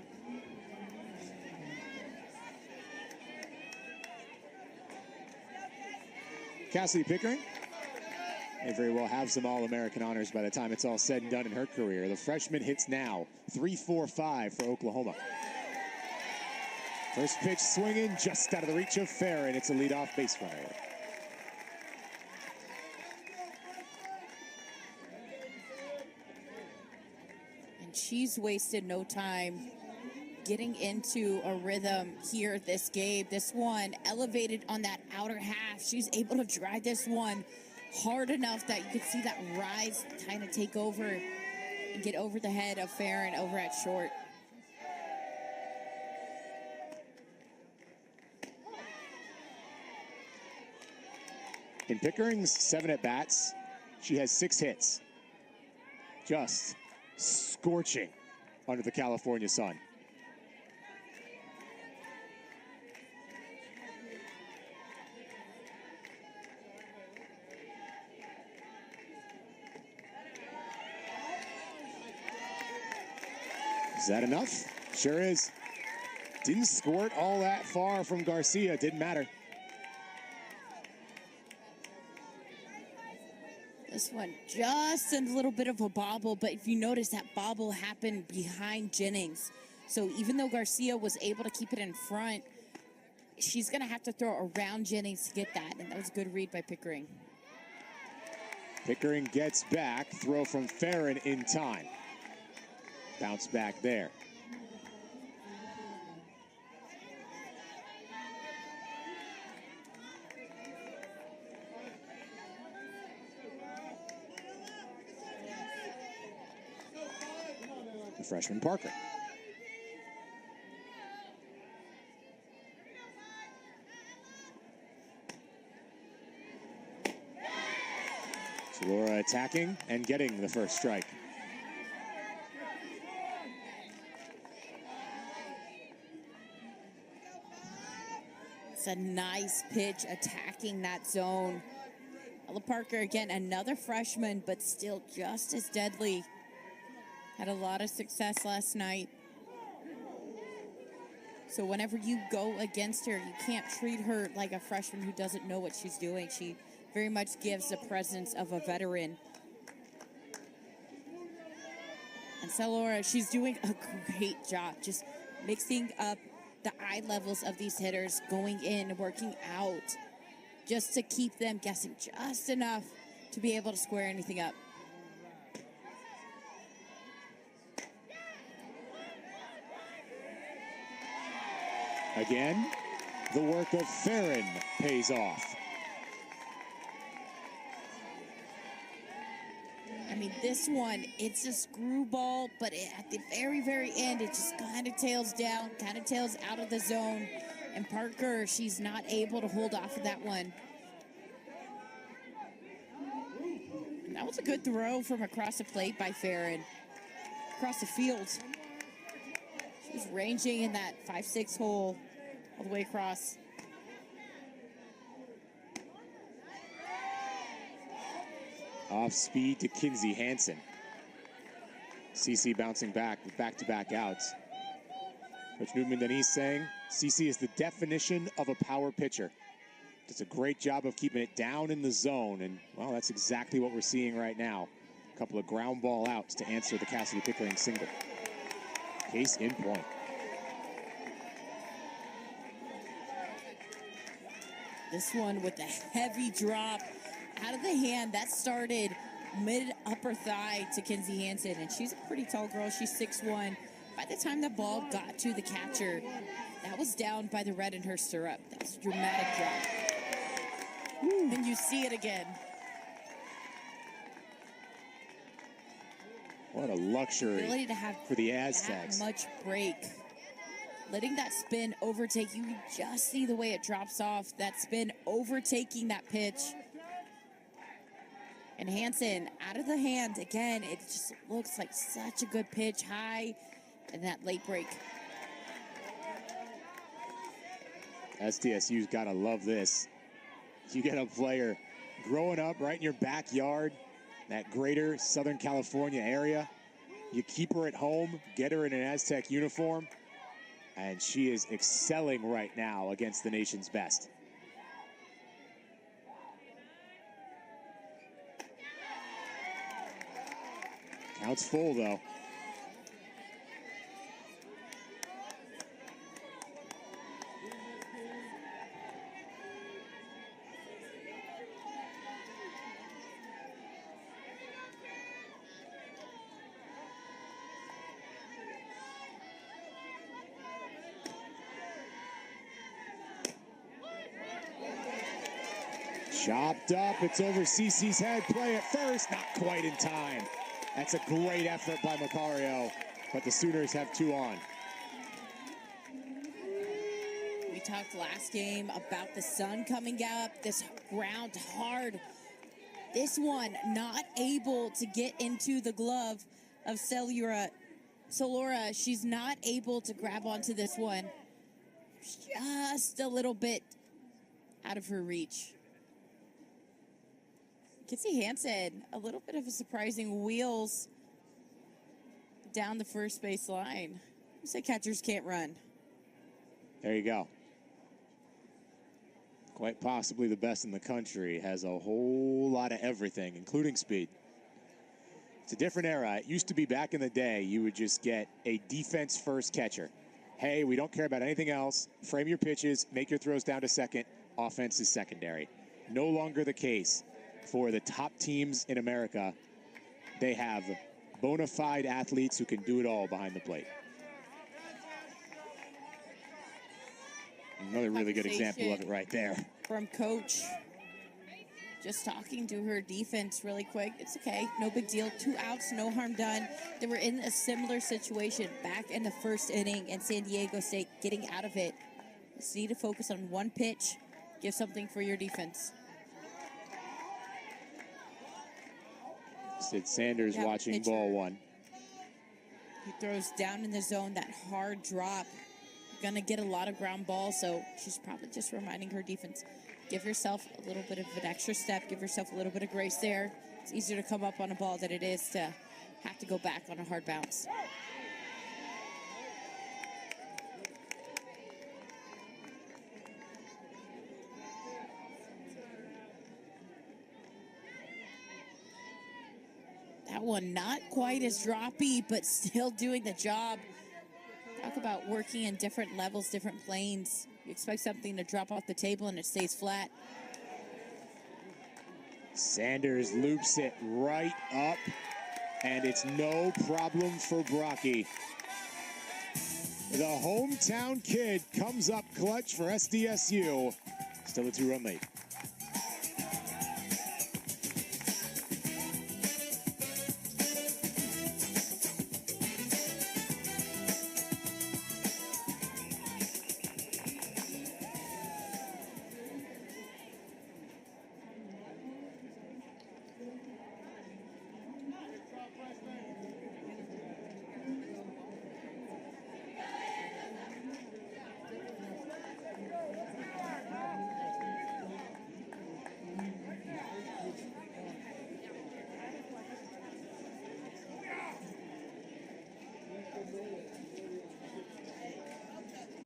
Cassidy Pickering may very well have some All-American honors by the time it's all said and done in her career. The freshman hits now, 3-4-5 for Oklahoma. First pitch swinging just out of the reach of Farron. It's a leadoff base runner. And she's wasted no time getting into a rhythm here this game. This one elevated on that outer half. She's able to drive this one hard enough that you could see that rise kind of take over and get over the head of Farron over at short. In Pickering's 7 at-bats, she has 6 hits. Just scorching under the California sun. Is that enough? Sure is. Didn't squirt all that far from Garcia. Didn't matter. This one, just a little bit of a bobble, but if you notice, that bobble happened behind Jennings. So even though Garcia was able to keep it in front, she's going to have to throw around Jennings to get that, and that was a good read by Pickering. Pickering gets back, throw from Farron in time. Bounce back there. The freshman Parker. Laura attacking and getting the first strike. It's a nice pitch attacking that zone. Ella Parker, again, another freshman, but still just as deadly. Had a lot of success last night. So whenever you go against her, you can't treat her like a freshman who doesn't know what she's doing. She very much gives the presence of a veteran. And Laura, she's doing a great job just mixing up the eye levels of these hitters, going in, working out, just to keep them guessing just enough to be able to square anything up. Again, the work of Farron pays off. I mean, this one, it's a screwball, but at the very, very end, it just kind of tails down, kind of tails out of the zone. And Parker, she's not able to hold off of that one. And that was a good throw from across the plate by Farron. Across the field. She's ranging in that 5-6 hole all the way across. Off speed to Kinsey Hansen. CC bouncing back with back-to-back outs. Coach Newman Denise saying CC is the definition of a power pitcher. Does a great job of keeping it down in the zone, and well, that's exactly what we're seeing right now. A couple of ground ball outs to answer the Cassidy Pickering single. Case in point. This one with a heavy drop out of the hand. That started mid-upper thigh to Kinsey Hansen, and she's a pretty tall girl. She's 6'1". By the time the ball got to the catcher, that was down by the red in her stirrup. That was a dramatic drop. And you see it again. What a luxury Ability to have for the Aztecs. That much break. Letting that spin overtake. You just see the way it drops off. That spin overtaking that pitch. And Hansen out of the hand. Again, it just looks like such a good pitch. High and that late break. SDSU's got to love this. You get a player growing up right in your backyard, that greater Southern California area. You keep her at home, get her in an Aztec uniform, and she is excelling right now against the nation's best. Counts full, though. Chopped up, it's over CC's head. Play at first, not quite in time. That's a great effort by Macario, but the Sooners have two on. We talked last game about the sun coming up, this ground hard. This one not able to get into the glove of Solora. She's not able to grab onto this one. Just a little bit out of her reach. Kinsey Hansen, a little bit of a surprising wheels down the first base line. You say catchers can't run. There you go. Quite possibly the best in the country. Has a whole lot of everything, including speed. It's a different era. It used to be back in the day, you would just get a defense-first catcher. Hey, we don't care about anything else. Frame your pitches, make your throws down to second. Offense is secondary. No longer the case. For the top teams in America, they have bona fide athletes who can do it all behind the plate. Another really good example of it right there. From Coach, just talking to her defense really quick. It's okay, no big deal. 2 outs, no harm done. They were in a similar situation back in the first inning, and San Diego State getting out of it. Just need to focus on one pitch, give something for your defense. Sid Sanders watching pitcher. Ball one. He throws down in the zone, that hard drop. Gonna get a lot of ground balls, so she's probably just reminding her defense, give yourself a little bit of an extra step, give yourself a little bit of grace there. It's easier to come up on a ball than it is to have to go back on a hard bounce. That one not quite as droppy, but still doing the job. Talk about working in different levels, different planes. You expect something to drop off the table and it stays flat. Sanders loops it right up, and it's no problem for Brocky. The hometown kid comes up clutch for SDSU. Still a 2-run lead.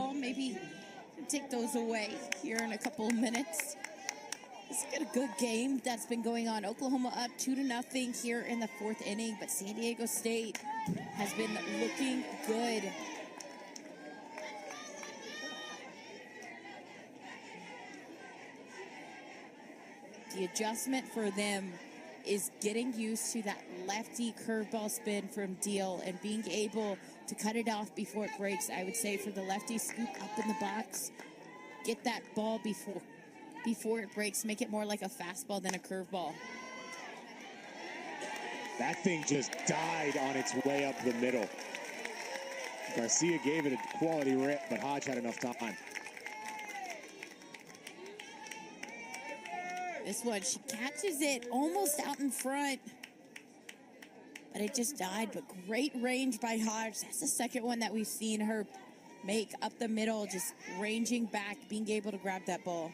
ball. Maybe take those away here in a couple of minutes. It's been a good game that's been going on. Oklahoma up 2-0 here in the 4th inning, but San Diego State has been looking good. The adjustment for them is getting used to that lefty curveball spin from Deal and being able to cut it off before it breaks. I would say for the lefty, scoop up in the box, get that ball before it breaks, make it more like a fastball than a curveball. That thing just died on its way up the middle. Garcia gave it a quality rip, but Hodge had enough time. This one, she catches it almost out in front, but it just died. But great range by Hodge. That's the second one that we've seen her make up the middle, just ranging back, being able to grab that ball.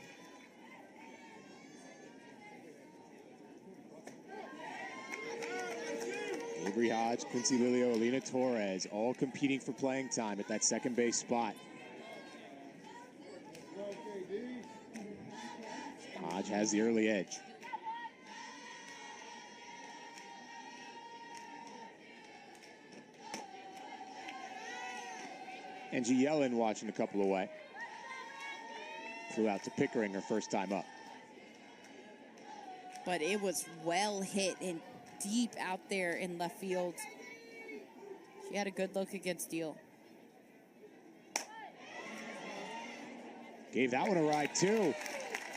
Avery Hodge, Quincy Lilio, Alina Torres, all competing for playing time at that second base spot. Hodge has the early edge. Angie Yellen watching a couple away. Flew out to Pickering her first time up. But it was well hit and deep out there in left field. She had a good look against Deal. Gave that one a ride too.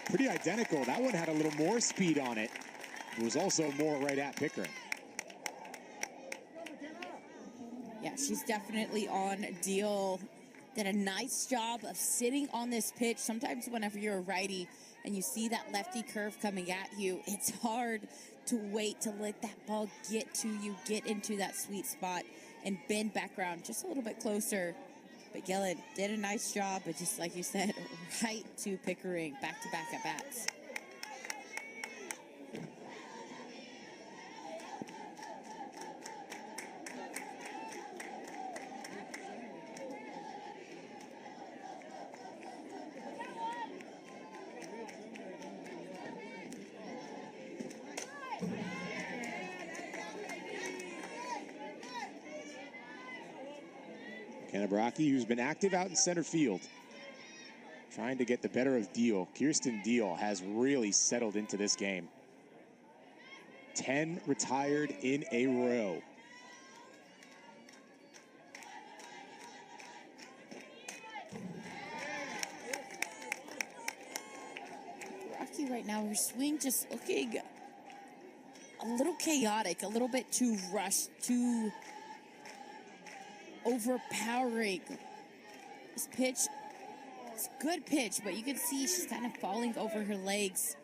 Pretty identical. That one had a little more speed on it. It was also more right at Pickering. Yeah, she's definitely on Deal. Did a nice job of sitting on this pitch. Sometimes whenever you're a righty and you see that lefty curve coming at you, it's hard to wait to let that ball get to you, get into that sweet spot, and bend back around just a little bit closer. But Yellen did a nice job, but just like you said, right to Pickering, back-to-back at-bats. Kenna Brockie, who's been active out in center field, trying to get the better of Deal. Kirsten Deal has really settled into this game. 10 retired in a row. Brockie right now, her swing just looking a little chaotic, a little bit too rushed, too overpowering. This pitch, it's a good pitch, but you can see she's kind of falling over her legs.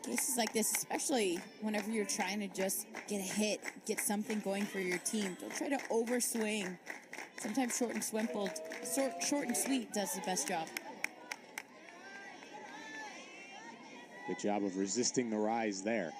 Cases like this, especially whenever you're trying to just get a hit, get something going for your team, don't try to overswing. Sometimes short and sweet does the best job. Good job of resisting the rise there.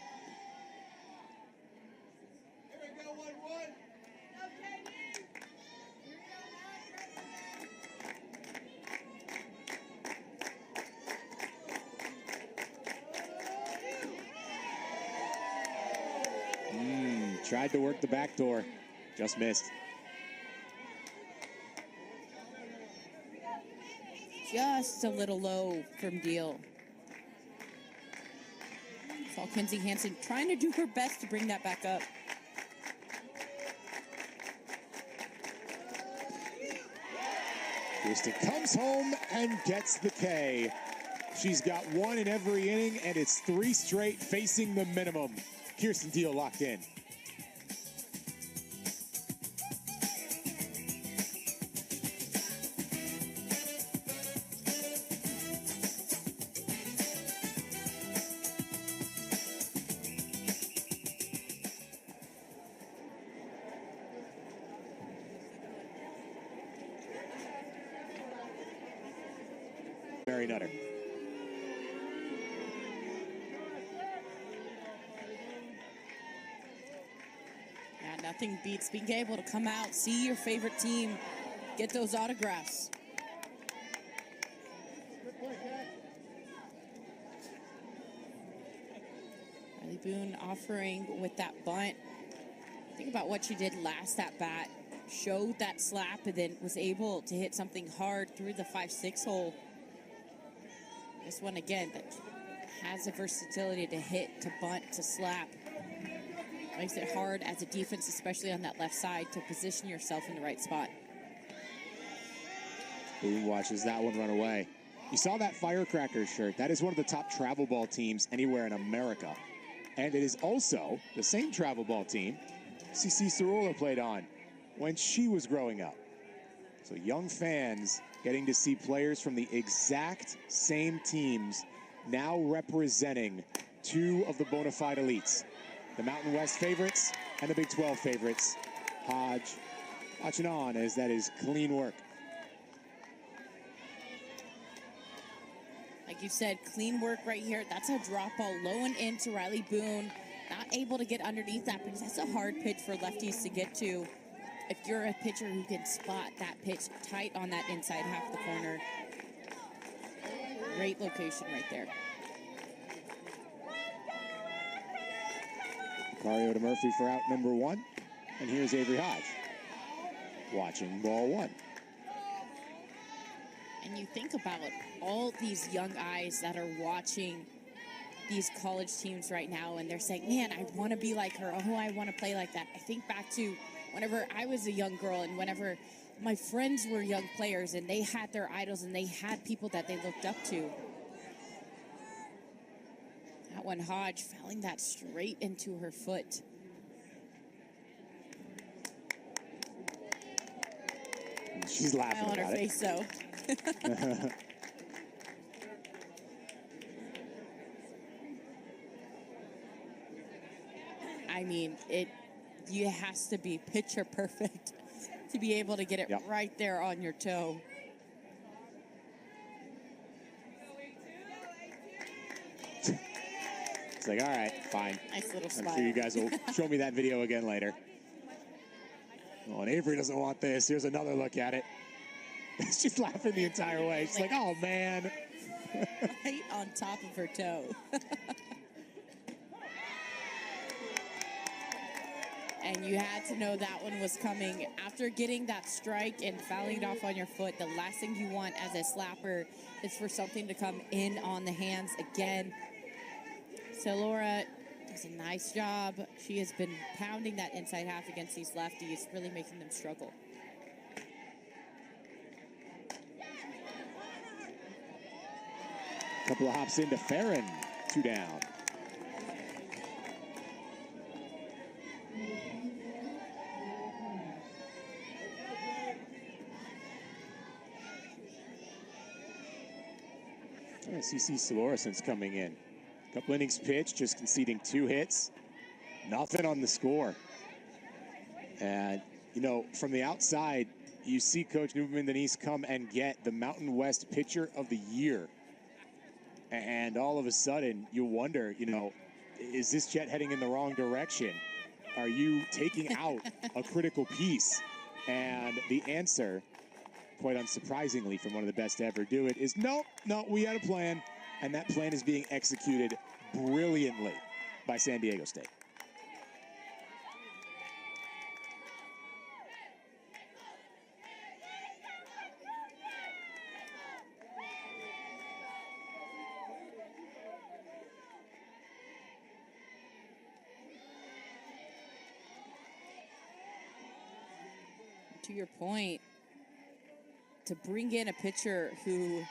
Tried to work the back door, just missed. Just a little low from Deal. Saw Kinsey Hansen trying to do her best to bring that back up. Kirsten comes home and gets the K. She's got one in every inning, and it's 3 straight facing the minimum. Kirsten Deal locked in. Mary Nutter. Yeah, nothing beats being able to come out, see your favorite team get those autographs. Riley Boone offering with that bunt. Think about what she did last at bat. Showed that slap and then was able to hit something hard through the 5-6 hole. This one again that has the versatility to hit, to bunt, to slap. Makes it hard as a defense, especially on that left side, to position yourself in the right spot. Boone watches that one run away. You saw that Firecracker shirt. That is one of the top travel ball teams anywhere in America. And it is also the same travel ball team CC Cirola played on when she was growing up. So young fans getting to see players from the exact same teams now representing two of the bona fide elites. The Mountain West favorites and the Big 12 favorites. Hodge watching on as that is clean work. Like you said, clean work right here. That's a drop ball low and into Riley Boone. Not able to get underneath that because that's a hard pitch for lefties to get to. If you're a pitcher who can spot that pitch tight on that inside half of the corner. Great location right there. Mario to Murphy for out number one. And here's Avery Hodge watching ball one. And you think about all these young eyes that are watching these college teams right now, and they're saying, man, I want to be like her. Oh, I want to play like that. I think back to whenever I was a young girl and whenever my friends were young players and they had their idols and they had people that they looked up to. That one, Hodge fouling that straight into her foot. She's laughing on her about face, though. I mean, it has to be picture perfect to be able to get it right there on your toe. It's like, all right, fine. Nice little smile. I'm sure you guys will show me that video again later. Oh, and Avery doesn't want this. Here's another look at it. She's laughing the entire way. She's like, oh, man. Right on top of her toe. And you had to know that one was coming. After getting that strike and fouling it off on your foot, the last thing you want as a slapper is for something to come in on the hands again. So Laura does a nice job. She has been pounding that inside half against these lefties, really making them struggle. Couple of hops into Farron, 2 down. CC Solorson's coming in. Couple innings pitched, just conceding 2 hits. Nothing on the score. And, you know, from the outside, you see Coach Newman Denise come and get the Mountain West Pitcher of the Year. And all of a sudden, you wonder, you know, is this jet heading in the wrong direction? Are you taking out a critical piece? And the answer, quite unsurprisingly from one of the best to ever do it, is no, we had a plan. And that plan is being executed brilliantly by San Diego State. To your point, to bring in a pitcher who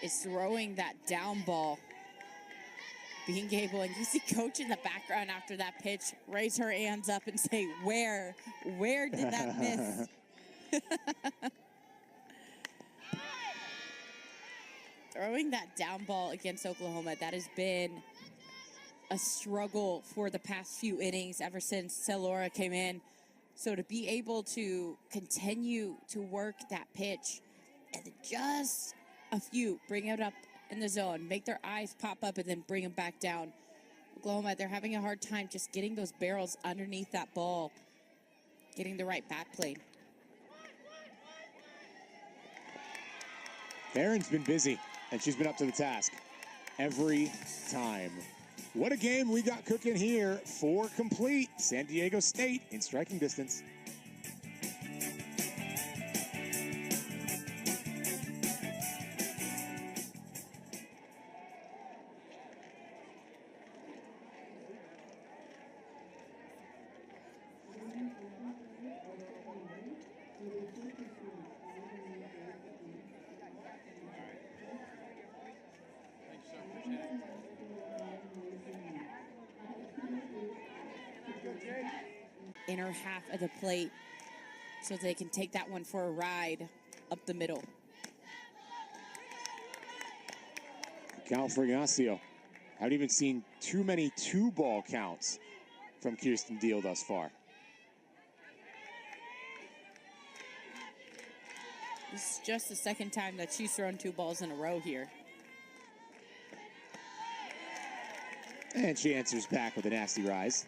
is throwing that down ball, being able, and you see Coach in the background after that pitch raise her hands up and say, where did that miss? Throwing that down ball against Oklahoma, that has been a struggle for the past few innings ever since Celora came in. So to be able to continue to work that pitch and just a few, bring it up in the zone, make their eyes pop up and then bring them back down. Oklahoma, they're having a hard time just getting those barrels underneath that ball, getting the right bat plane. Barron's been busy, and she's been up to the task every time. What a game we got cooking here for complete San Diego State in striking distance. Inner half of the plate so they can take that one for a ride up the middle. Cal Ignacio. Haven't even seen too many two-ball counts from Kirsten Deal thus far. This is just the second time that she's thrown 2 balls in a row here. And she answers back with a nasty rise.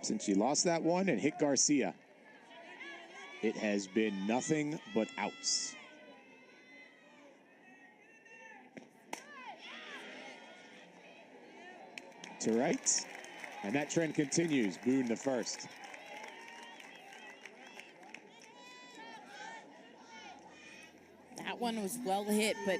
Since she lost that one and hit Garcia, it has been nothing but outs. To right, and that trend continues. Boone the first. That one was well hit, but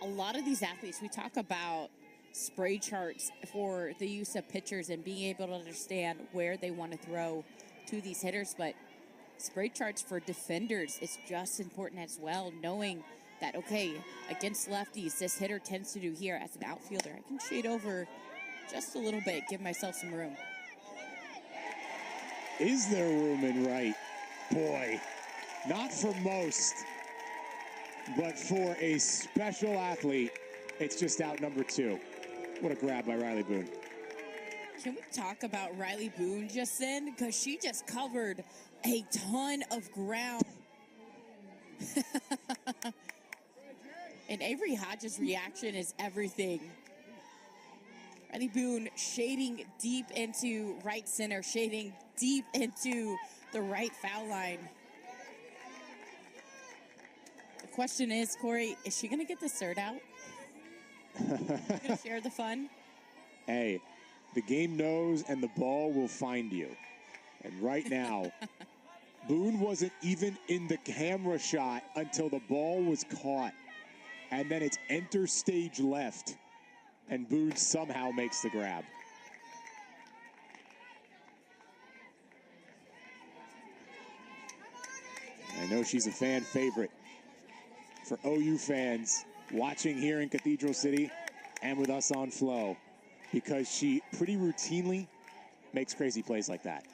a lot of these athletes, we talk about spray charts for the use of pitchers and being able to understand where they want to throw to these hitters, but spray charts for defenders is just important as well, knowing that, okay, against lefties, this hitter tends to do here. As an outfielder, I can shade over just a little bit, give myself some room. Is there room in right? Boy, not for most, but for a special athlete, it's just out number 2. What a grab by Riley Boone. Can we talk about Riley Boone just then? Because she just covered a ton of ground. And Avery Hodges' reaction is everything. Riley Boone shading deep into right center, shading deep into the right foul line. The question is, Corey, is she going to get the cert out? Going to share the fun? Hey, the game knows and the ball will find you. And right now, Boone wasn't even in the camera shot until the ball was caught. And then it's enter stage left. And Boone somehow makes the grab. I know she's a fan favorite for OU fans watching here in Cathedral City and with us on Flow, because she pretty routinely makes crazy plays like that.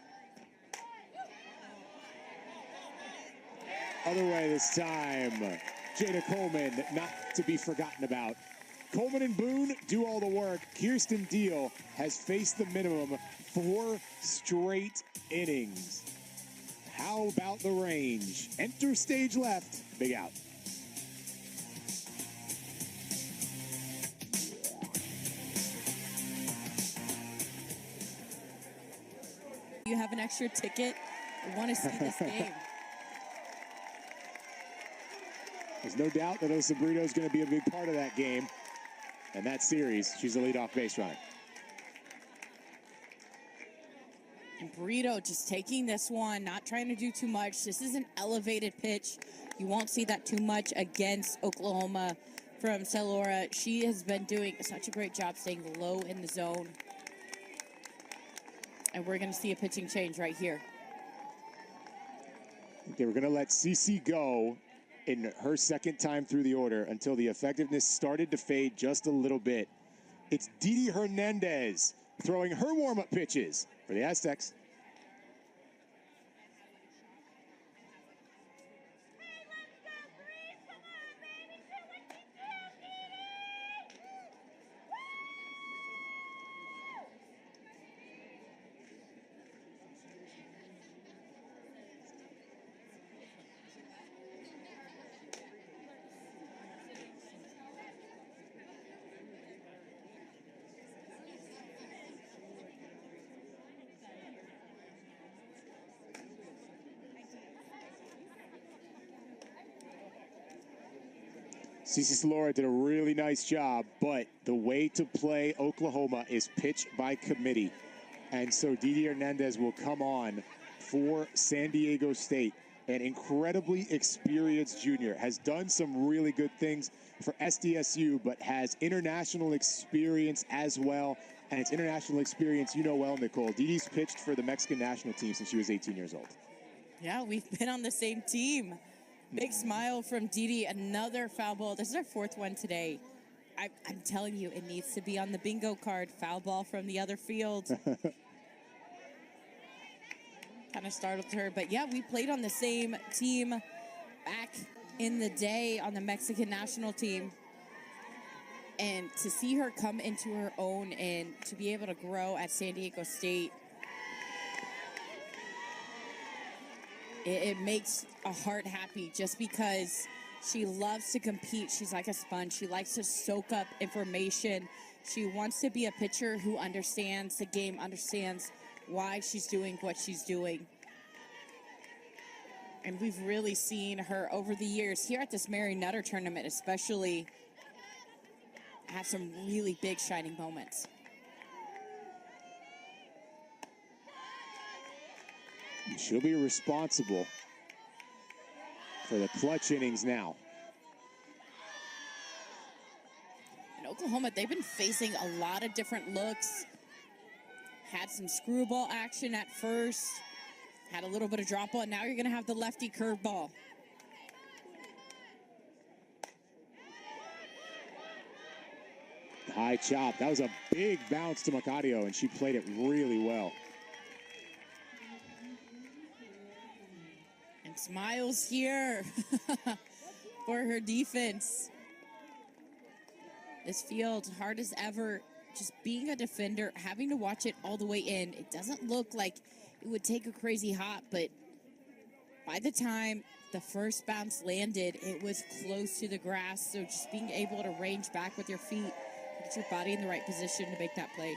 Other way this time, Jada Coleman, not to be forgotten about. Coleman and Boone do all the work. Kirsten Deal has faced the minimum 4 straight innings. How about the range? Enter stage left, big out. You have an extra ticket, I want to see this game. There's no doubt that Osabrito is going to be a big part of that game. And that series, she's the leadoff base runner. Brito just taking this one, not trying to do too much. This is an elevated pitch. You won't see that too much against Oklahoma from Celora. She has been doing such a great job staying low in the zone. And we're going to see a pitching change right here. They were going to let Cece go in her second time through the order until the effectiveness started to fade just a little bit. It's Didi Hernandez throwing her warm-up pitches for the Aztecs. Cece Salora did a really nice job, but the way to play Oklahoma is pitch by committee. And so Didi Hernandez will come on for San Diego State. An incredibly experienced junior, has done some really good things for SDSU, but has international experience as well. And it's international experience, you know well, Nicole. Didi's pitched for the Mexican national team since she was 18 years old. Yeah, we've been on the same team. Big smile from Didi. Another foul ball. This is our fourth one today. I'm telling you, it needs to be on the bingo card. Foul ball from the other field. Kind of startled her. But yeah, we played on the same team back in the day on the Mexican national team. And to see her come into her own and to be able to grow at San Diego State, it makes a heart happy just because she loves to compete. She's like a sponge. She likes to soak up information. She wants to be a pitcher who understands the game, understands why she's doing what she's doing. And we've really seen her over the years here at this Mary Nutter tournament, especially, have some really big shining moments. She'll be responsible for the clutch innings now. In Oklahoma, they've been facing a lot of different looks. Had some screwball action at first. Had a little bit of drop ball. And now you're going to have the lefty curveball. High chop. That was a big bounce to Macario, and she played it really well. And smiles here for her defense. This field, hard as ever, just being a defender, having to watch it all the way in. It doesn't look like it would take a crazy hop, but by the time the first bounce landed, it was close to the grass. So just being able to range back with your feet, get your body in the right position to make that play.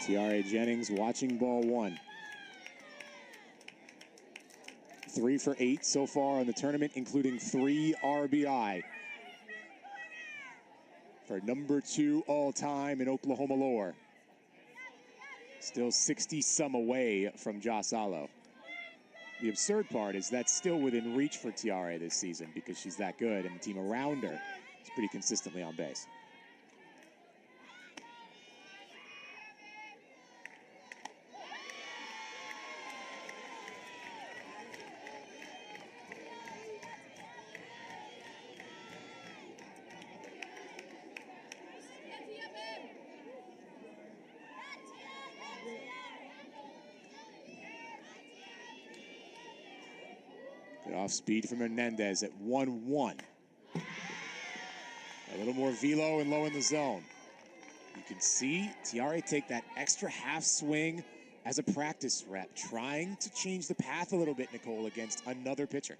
Tiare Jennings watching ball one. 3 for 8 so far in the tournament, including 3 RBI. For number 2 all-time in Oklahoma lore. Still 60-some away from Joss Allo. The absurd part is that's still within reach for Tiare this season because she's that good, and the team around her is pretty consistently on base. Good off speed from Hernandez at 1-1. A little more velo and low in the zone. You can see Tiare take that extra half swing as a practice rep, trying to change the path a little bit, Nicole, against another pitcher.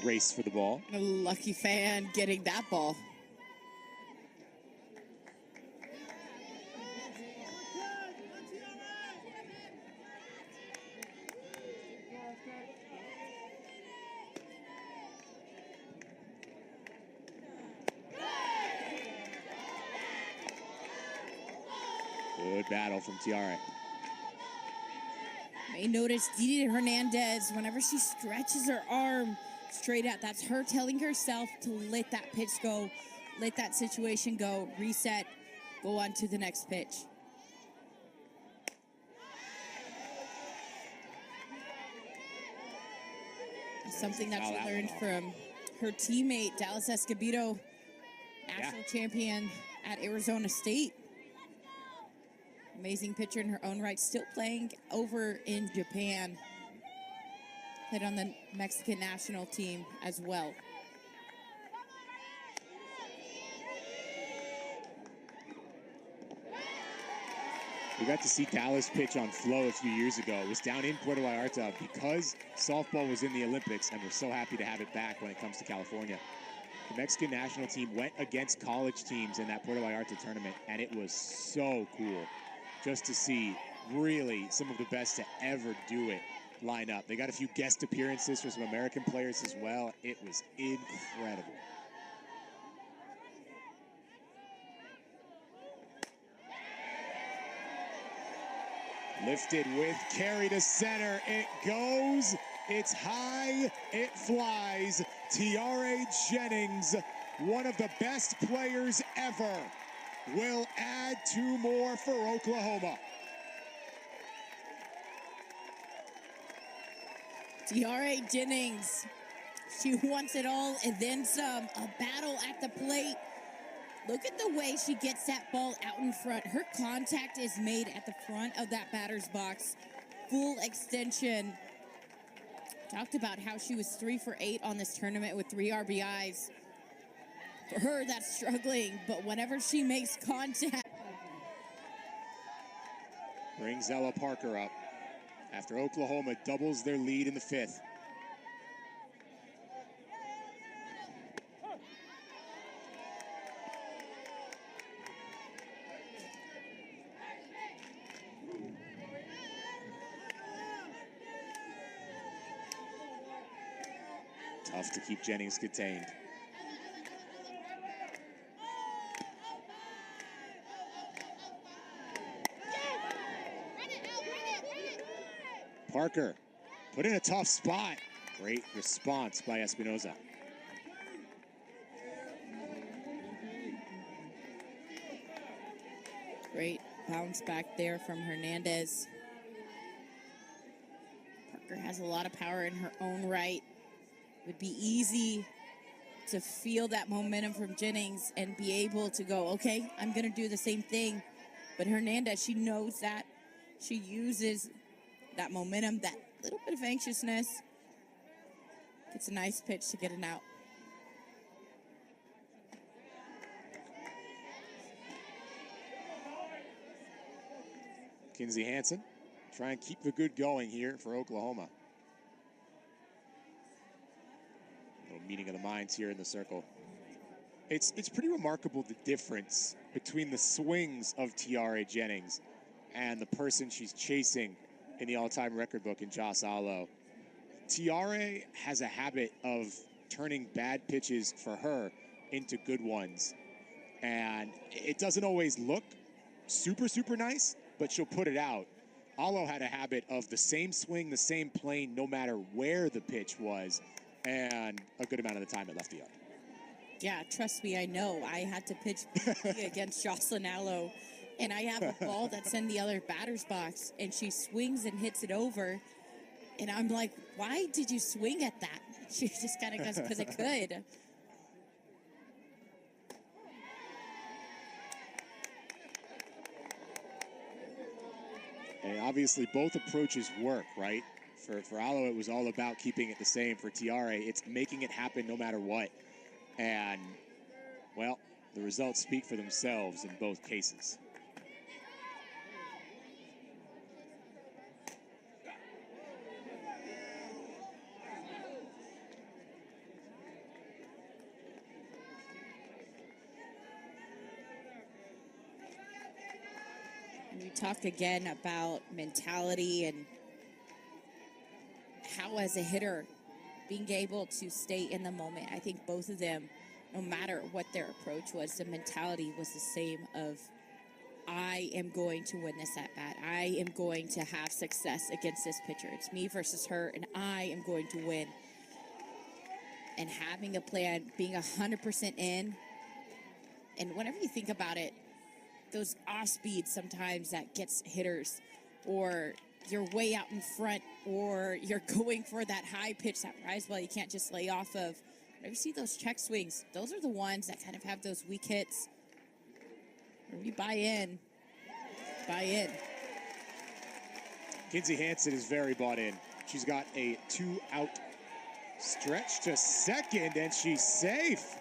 Race for the ball. A lucky fan getting that ball. Good battle from Tiare. May notice Didi Hernandez, whenever she stretches her arm straight out, that's her telling herself to let that pitch go, let that situation go, reset, go on to the next pitch. Something that she learned from her teammate, Dallas Escobedo, national champion at Arizona State. Amazing pitcher in her own right, still playing over in Japan. Played on the Mexican national team as well. We got to see Dallas pitch on Flow a few years ago. It was down in Puerto Vallarta because softball was in the Olympics, and we're so happy to have it back when it comes to California. The Mexican national team went against college teams in that Puerto Vallarta tournament, and it was so cool just to see really some of the best to ever do it line up. They got a few guest appearances for some American players as well. It was incredible. Lifted with carry to center. It goes. It's high. It flies. Tiare Jennings, one of the best players ever, will add 2 more for Oklahoma. Tiare Jennings, she wants it all and then some. A battle at the plate. Look at the way she gets that ball out in front. Her contact is made at the front of that batter's box. Full extension. Talked about how she was 3 for 8 on this tournament with 3 RBIs. For her, that's struggling, but whenever she makes contact. Brings Ella Parker up after Oklahoma doubles their lead in the 5th. Tough to keep Jennings contained. Parker put in a tough spot. Great response by Espinoza. Great bounce back there from Hernandez. Parker has a lot of power in her own right. Would be easy to feel that momentum from Jennings and be able to go, okay, I'm going to do the same thing. But Hernandez, she knows that. She uses that momentum, that little bit of anxiousness. Gets a nice pitch to get an out. Kinsey Hansen try and keep the good going here for Oklahoma. Little meeting of the minds here in the circle. It's pretty remarkable the difference between the swings of Tiare Jennings and the person she's chasing in the all-time record book in Joss Allo. Tiare has a habit of turning bad pitches for her into good ones. And it doesn't always look super, super nice, but she'll put it out. Allo had a habit of the same swing, the same plane, no matter where the pitch was, and a good amount of the time it left the yard. Yeah, trust me, I know. I had to pitch against Jocelyn Allo, and I have a ball that's in the other batter's box, and she swings and hits it over, and I'm like, why did you swing at that? She just kind of goes, because it could. And obviously both approaches work, right? For Allo, it was all about keeping it the same. For Tiare, it's making it happen no matter what. And, well, the results speak for themselves in both cases. And we talk again about mentality and how, as a hitter, being able to stay in the moment. I think both of them, no matter what their approach was, the mentality was the same of, I am going to win this at bat. I am going to have success against this pitcher. It's me versus her, and I am going to win. And having a plan, being 100% in, and whenever you think about it, those off speeds sometimes that gets hitters, or you're way out in front, or you're going for that high pitch, that rise ball you can't just lay off of. Whenever you see those check swings, those are the ones that kind of have those weak hits. Where you buy in, buy in. Kinzie Hansen is very bought in. She's got a 2-out stretch to second, and she's safe.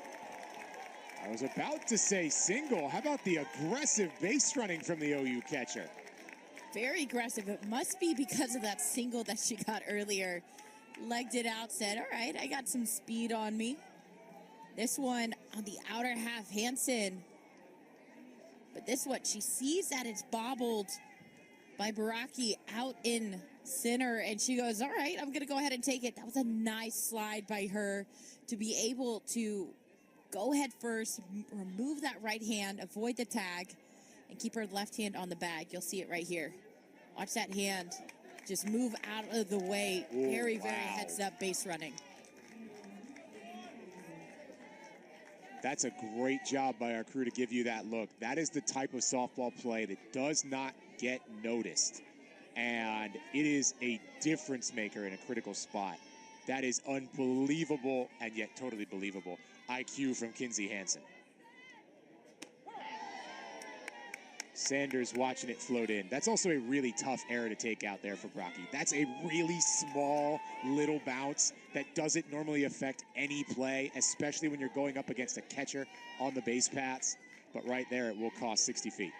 I was about to say single. How about the aggressive base running from the OU catcher? Very aggressive. It must be because of that single that she got earlier. Legged it out, said, all right, I got some speed on me. This one on the outer half, Hansen. But this one, she sees that it's bobbled by Baraki out in center, and she goes, all right, I'm going to go ahead and take it. That was a nice slide by her to be able to go head first, remove that right hand, avoid the tag, and keep her left hand on the bag. You'll see it right here. Watch that hand just move out of the way. Ooh, very wow. heads up base running. That's a great job by our crew to give you that look. That is the type of softball play that does not get noticed. And it is a difference maker in a critical spot. That is unbelievable and yet totally believable. IQ from Kinzie Hansen. Sanders watching it float in. That's also a really tough error to take out there for Baraki. That's a really small little bounce that doesn't normally affect any play, especially when you're going up against a catcher on the base paths. But right there, it will cost 60 feet.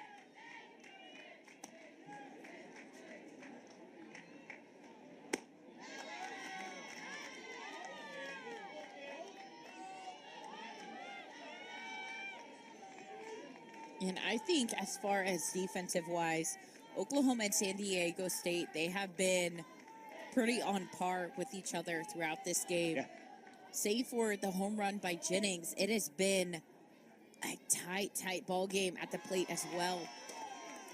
And I think as far as defensive-wise, Oklahoma and San Diego State, they have been pretty on par with each other throughout this game. Yeah. Save for the home run by Jennings, it has been a tight ball game at the plate as well.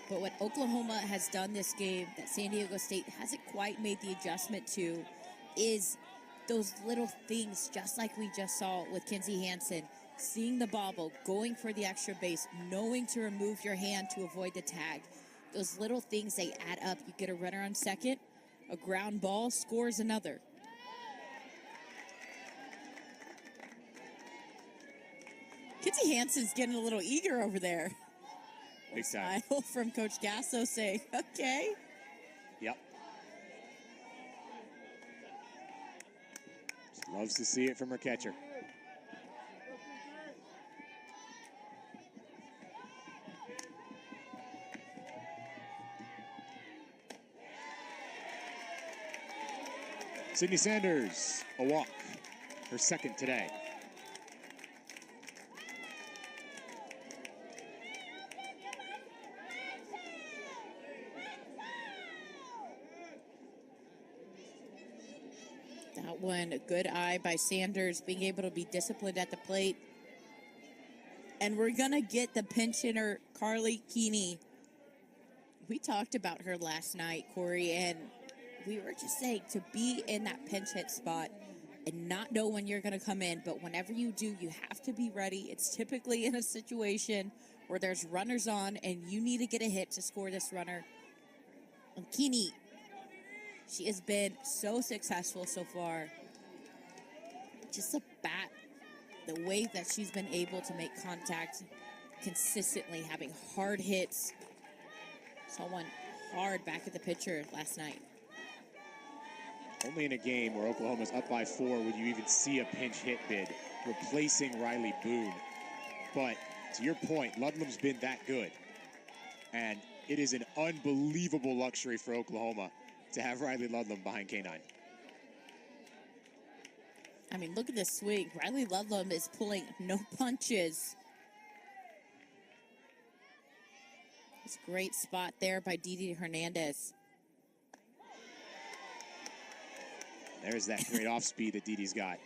But what Oklahoma has done this game that San Diego State hasn't quite made the adjustment to is those little things, just like we just saw with Kinzie Hansen. Seeing the bobble, going for the extra base, knowing to remove your hand to avoid the tag. Those little things, they add up. You get a runner on second, a ground ball scores another. Kinzie Hansen's getting a little eager over there. Big time. Smile from Coach Gasso saying, okay. Yep. Just loves to see it from her catcher. Sydney Sanders, a walk, her second today. That one, a good eye by Sanders, being able to be disciplined at the plate. And we're going to get the pinch hitter, Carly Keeney. We talked about her last night, Corey, and we were just saying to be in that pinch hit spot and not know when you're going to come in, but whenever you do, you have to be ready. It's typically in a situation where there's runners on and you need to get a hit to score this runner. And Keeney, she has been so successful so far. Just a bat, the way that she's been able to make contact consistently, having hard hits. Saw one hard back at the pitcher last night. Only in a game where Oklahoma's up by 4 would you even see a pinch hit bid replacing Riley Boone. But to your point, Ludlam's been that good. And it is an unbelievable luxury for Oklahoma to have Riley Ludlam behind K9. I mean, look at this swing. Riley Ludlam is pulling no punches. It's a great spot there by Didi Hernandez. There's that great off speed that Didi's got.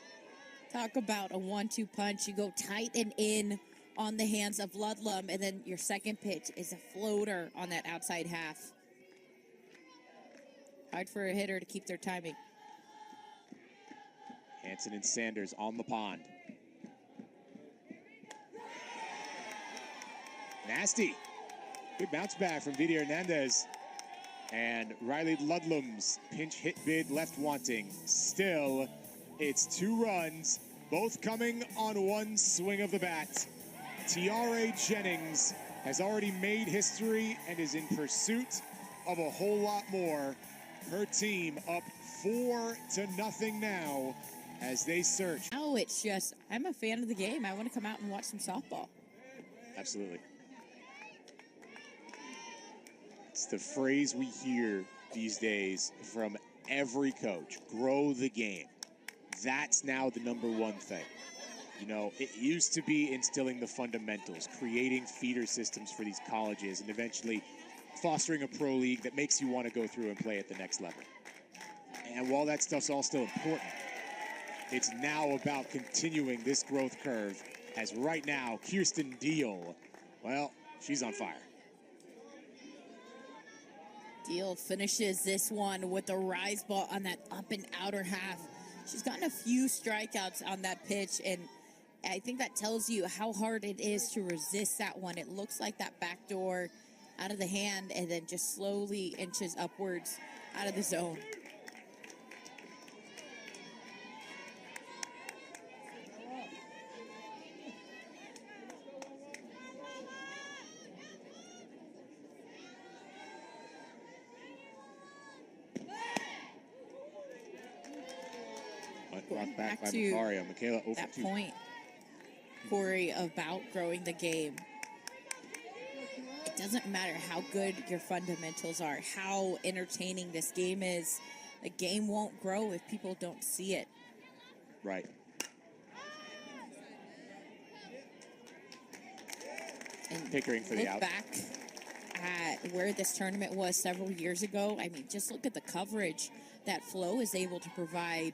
Talk about a 1-2 punch. You go tight and in on the hands of Ludlam, and then your second pitch is a floater on that outside half. Hard for a hitter to keep their timing. Hansen and Sanders on the pond. Nasty. Good bounce back from Didi Hernandez. And Riley Ludlam's pinch hit bid left wanting. Still, it's 2 runs, both coming on one swing of the bat. Tiare Jennings has already made history and is in pursuit of a whole lot more. Her team up 4-0 now as they search. Now it's just, I'm a fan of the game. I want to come out and watch some softball. Absolutely. It's the phrase we hear these days from every coach: grow the game. That's now the #1 thing. You know, it used to be instilling the fundamentals, creating feeder systems for these colleges, and eventually fostering a pro league that makes you want to go through and play at the next level. And while that stuff's all still important, it's now about continuing this growth curve, as right now, Kierston Deal, well, she's on fire. Deal finishes this one with a rise ball on that up and outer half. She's gotten a few strikeouts on that pitch, and I think that tells you how hard it is to resist that one. It looks like that backdoor out of the hand and then just slowly inches upwards out of the zone. Brought back by Macario. Michaela over that 2. Point, Corey, about growing the game. It doesn't matter how good your fundamentals are, how entertaining this game is. The game won't grow if people don't see it. Right. And Pickering for the out. Look back at where this tournament was several years ago. I mean, just look at the coverage that Flo is able to provide.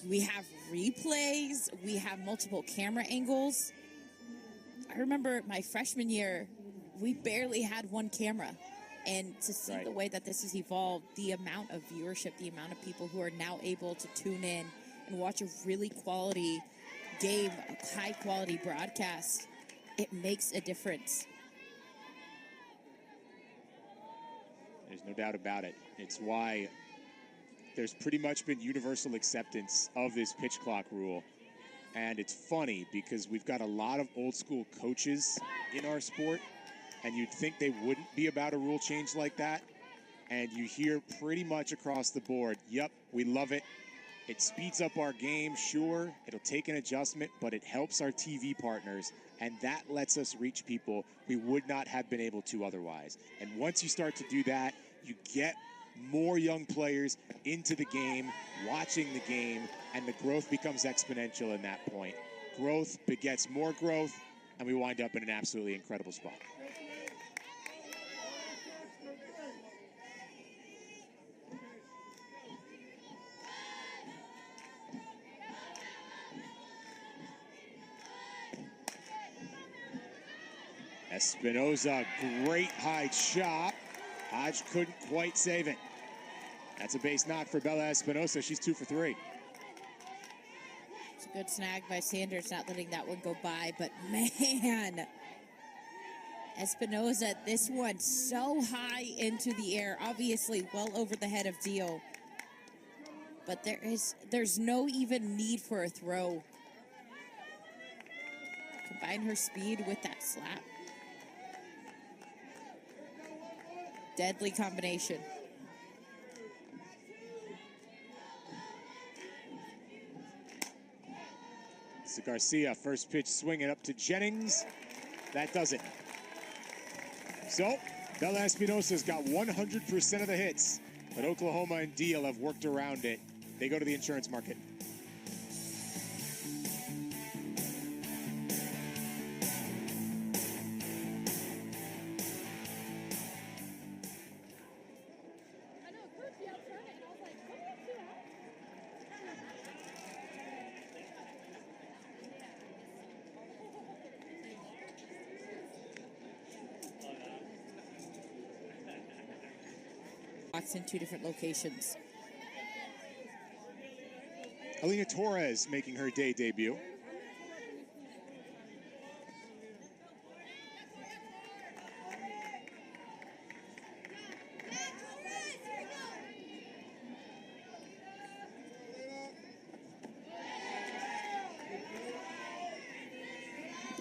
We have replays. We have multiple camera angles. I remember my freshman year, we barely had one camera. And to see the way that this has evolved, the amount of viewership, the amount of people who are now able to tune in and watch a really quality game, a high quality broadcast, it makes a difference. There's no doubt about it. It's why there's pretty much been universal acceptance of this pitch clock rule. And it's funny because we've got a lot of old school coaches in our sport, and you'd think they wouldn't be about a rule change like that. And you hear pretty much across the board, yep, we love it. It speeds up our game, sure. It'll take an adjustment, but it helps our TV partners. And that lets us reach people we would not have been able to otherwise. And once you start to do that, you get more young players into the game, watching the game, and the growth becomes exponential in that point. Growth begets more growth, and we wind up in an absolutely incredible spot. Espinoza, great high chop. Hodge couldn't quite save it. That's a base knock for Bella Espinoza. She's 2 for 3. It's a good snag by Sanders, not letting that one go by. But man, Espinoza, this one so high into the air, obviously well over the head of Deal. But there's no even need for a throw. Combine her speed with that slap. Deadly combination. So Garcia, first pitch swinging up to Jennings. That does it. So, Bella Espinoza's got 100% of the hits, but Oklahoma and Deal have worked around it. They go to the insurance market. In 2 different locations. Alina Torres making her day debut.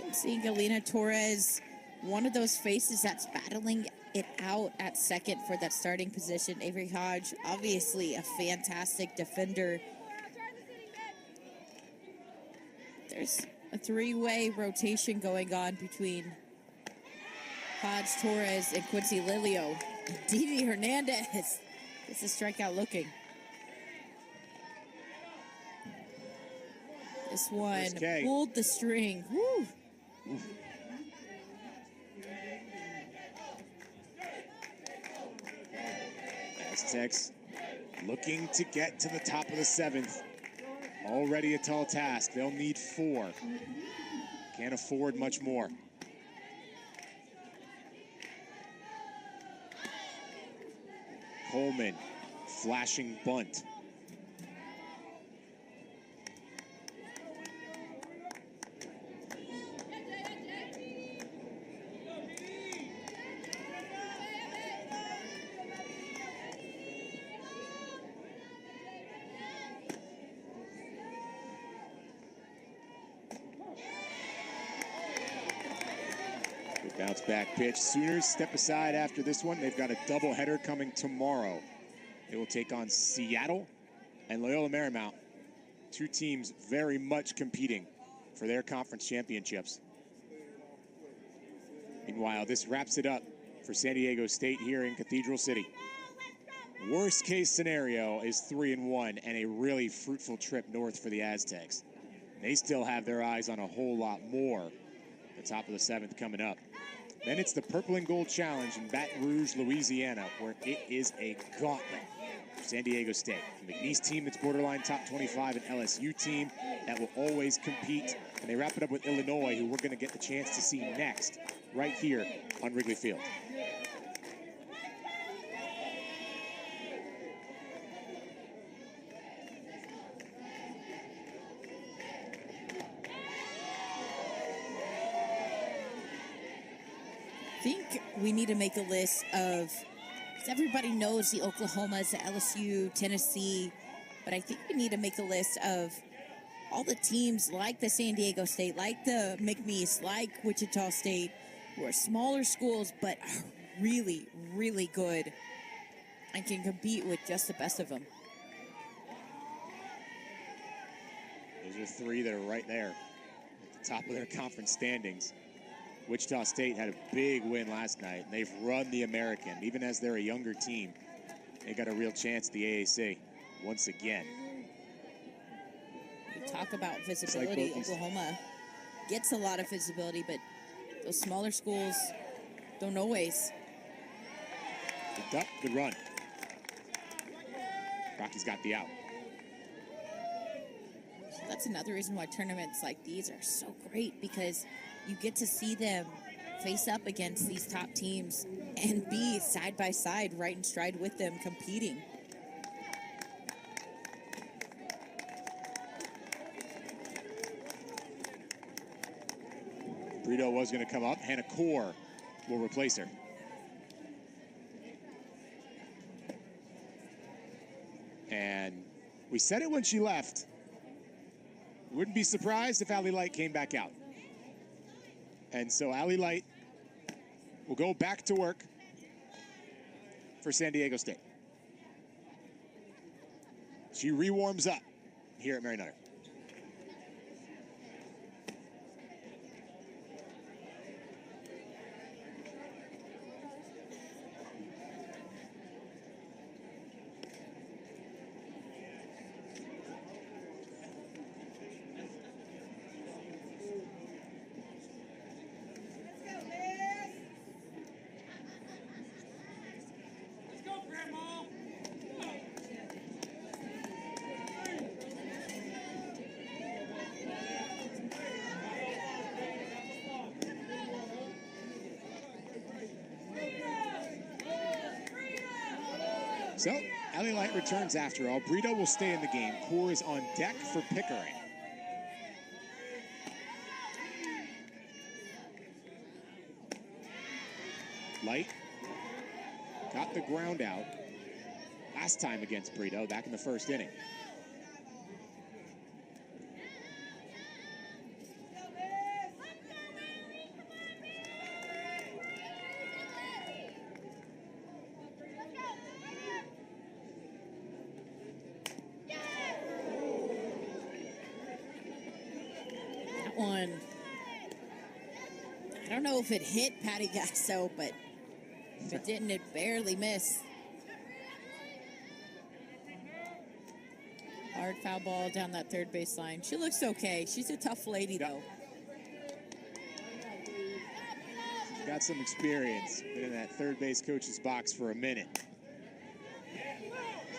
I'm seeing Alina Torres one of those faces that's battling it out at second for that starting position. Avery Hodge, obviously a fantastic defender. There's a three-way rotation going on between Hodge, Torres, and Quincy Lilio. Didi Hernandez is a strikeout looking. This one pulled the string. Woo. Aztecs looking to get to the top of the 7th. Already a tall task. They'll need 4. Can't afford much more. Coleman, flashing bunt. Bounce back pitch. Sooners step aside after this one. They've got a doubleheader coming tomorrow. They will take on Seattle and Loyola Marymount. 2 teams very much competing for their conference championships. Meanwhile, this wraps it up for San Diego State here in Cathedral City. Worst case scenario is 3-1 and a really fruitful trip north for the Aztecs. They still have their eyes on a whole lot more. The top of the 7th coming up. Then it's the Purple and Gold Challenge in Baton Rouge, Louisiana, where it is a gauntlet for San Diego State. The McNeese team that's borderline top 25, an LSU team that will always compete. And they wrap it up with Illinois, who we're going to get the chance to see next, right here on Wrigley Field. I think we need to make a list of, because everybody knows the Oklahomas, the LSU, Tennessee, but I think we need to make a list of all the teams like the San Diego State, like the McNeese, like Wichita State, who are smaller schools but are really, really good and can compete with just the best of them. Those are 3 that are right there at the top of their conference standings. Wichita State had a big win last night, and they've run the American. Even as they're a younger team, they got a real chance at the AAC once again. We talk about visibility. Like Oklahoma gets a lot of visibility, but those smaller schools don't always. Good duck, good run. Rocky's got the out. That's another reason why tournaments like these are so great, because you get to see them face up against these top teams and be side by side, right in stride with them, competing. Brito was going to come up. Hannah Core will replace her. And we said it when she left. Wouldn't be surprised if Allie Light came back out. And so Allie Light will go back to work for San Diego State. She re-warms up here at Mary Nutter. So, Allie Light returns after all. Brito will stay in the game. Core is on deck for Pickering. Light got the ground out last time against Brito, back in the first inning. one, I don't know if it hit Patty Gasso, but if it didn't, it barely missed. Hard foul ball down that third baseline. She looks okay. She's a tough lady, though. Got some experience. Been in that third base coach's box for a minute.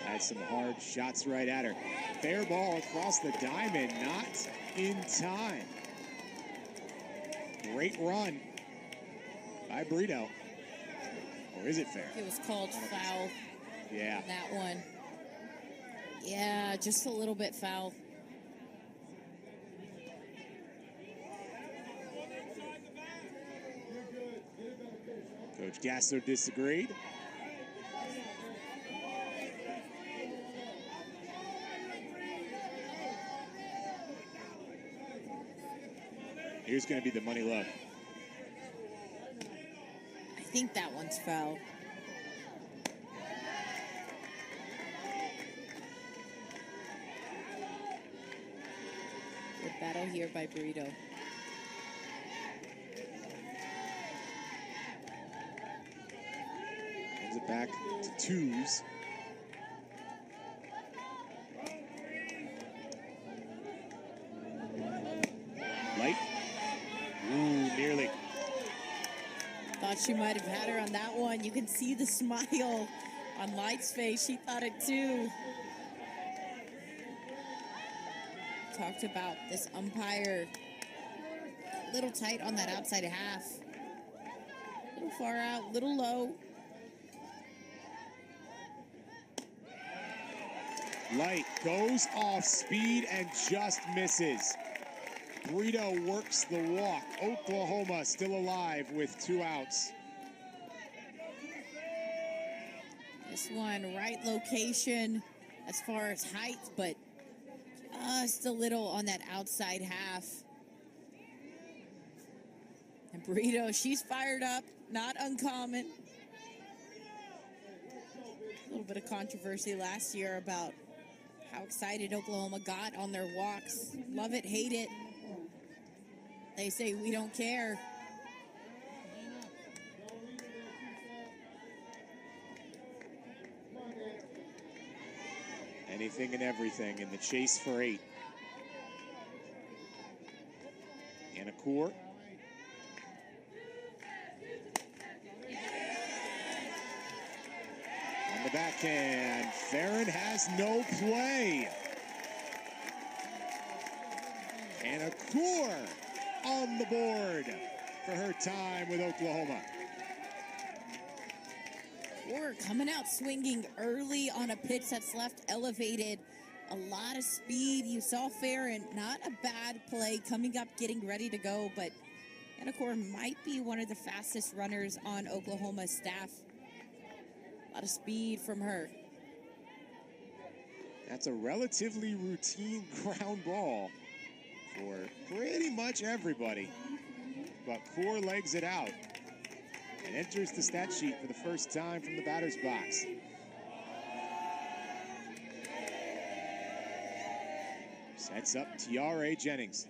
Had some hard shots right at her. Fair ball across the diamond, not in time. Great run by Brito. Or is it fair? It was called foul. Yeah. That one. Yeah, just a little bit foul. Coach Gasso disagreed. Here's going to be the money love. I think that one's foul. Good battle here by Burrito. Brings it back to twos. Light. Ooh, nearly. Thought she might have had her on that one. You can see the smile on Light's face. She thought it too. Talked about this umpire. A little tight on that outside half. A little far out, a little low. Light goes off speed and just misses. Brito works the walk. Oklahoma still alive with 2 outs. This one, right location as far as height, but just a little on that outside half. And Brito, she's fired up, not uncommon. A little bit of controversy last year about how excited Oklahoma got on their walks. Love it, hate it. They say we don't care. Anything and everything in the chase for 8. Anna Court. On the backhand, Farron has no play. Anna Court on the board for her time with Oklahoma. Or coming out swinging early on a pitch that's left elevated. A lot of speed. You saw Farron, not a bad play, coming up, getting ready to go, but Anna Court might be one of the fastest runners on Oklahoma's staff. A lot of speed from her. That's a relatively routine ground ball for pretty much everybody. But Core legs it out and enters the stat sheet for the first time from the batter's box. Sets up Tiare Jennings.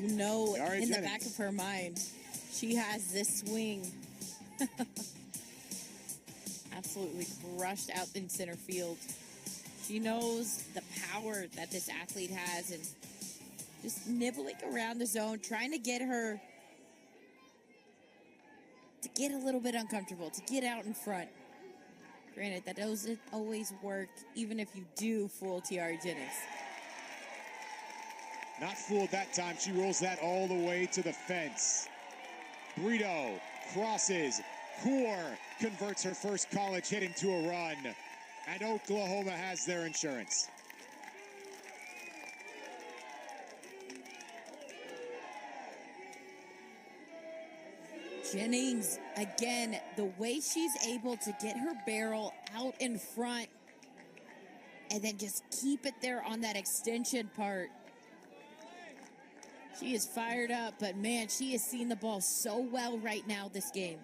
You know, Tiare in Jennings. the back of her mind, she has this swing. Absolutely crushed out in center field. She knows the power that this athlete has and just nibbling around the zone, trying to get her to get a little bit uncomfortable, to get out in front. Granted, that doesn't always work, even if you do fool Tiare Jennings. Not fooled that time. She rolls that all the way to the fence. Brito crosses. Core converts her first college hit into a run. And Oklahoma has their insurance. Jennings, again, the way she's able to get her barrel out in front and then just keep it there on that extension part. She is fired up, but man, she has seen the ball so well right now this game.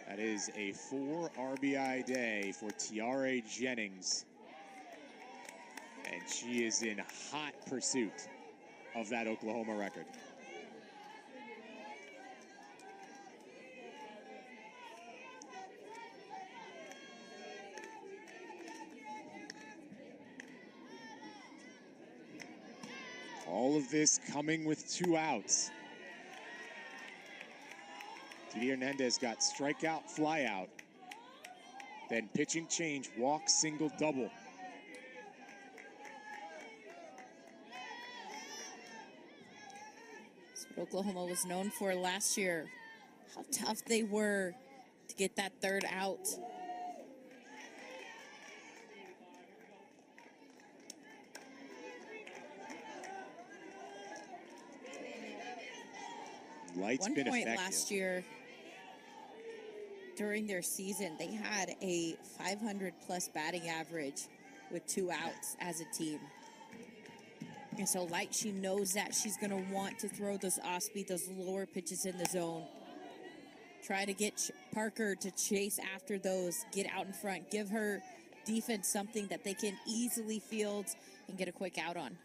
That is a 4 RBI day for Tiare Jennings. And she is in hot pursuit of that Oklahoma record. All of this coming with 2 outs. Didi Hernandez got strikeout, fly out. Then pitching change, walk, single, double. That's what Oklahoma was known for last year. How tough they were to get that 3rd out. Light's One been point effective. last year during their season, they had a 500-plus batting average with 2 outs as a team. And so Light, she knows that she's going to want to throw those off-speed, those lower pitches in the zone. Try to get Parker to chase after those, get out in front, give her defense something that they can easily field and get a quick out on.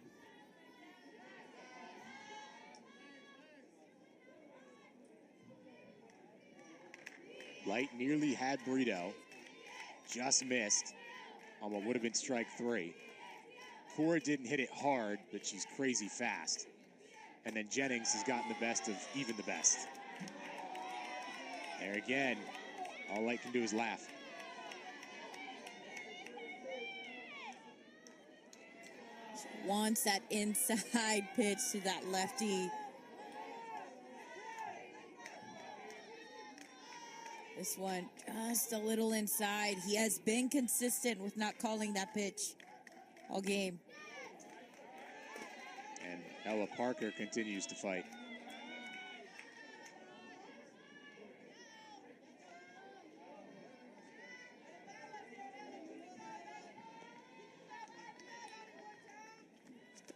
Light nearly had Brito, just missed on what would have been strike 3. Cora didn't hit it hard, but she's crazy fast. And then Jennings has gotten the best of even the best. There again, all Light can do is laugh. She wants that inside pitch to that lefty. This one just a little inside. He has been consistent with not calling that pitch all game. And Ella Parker continues to fight.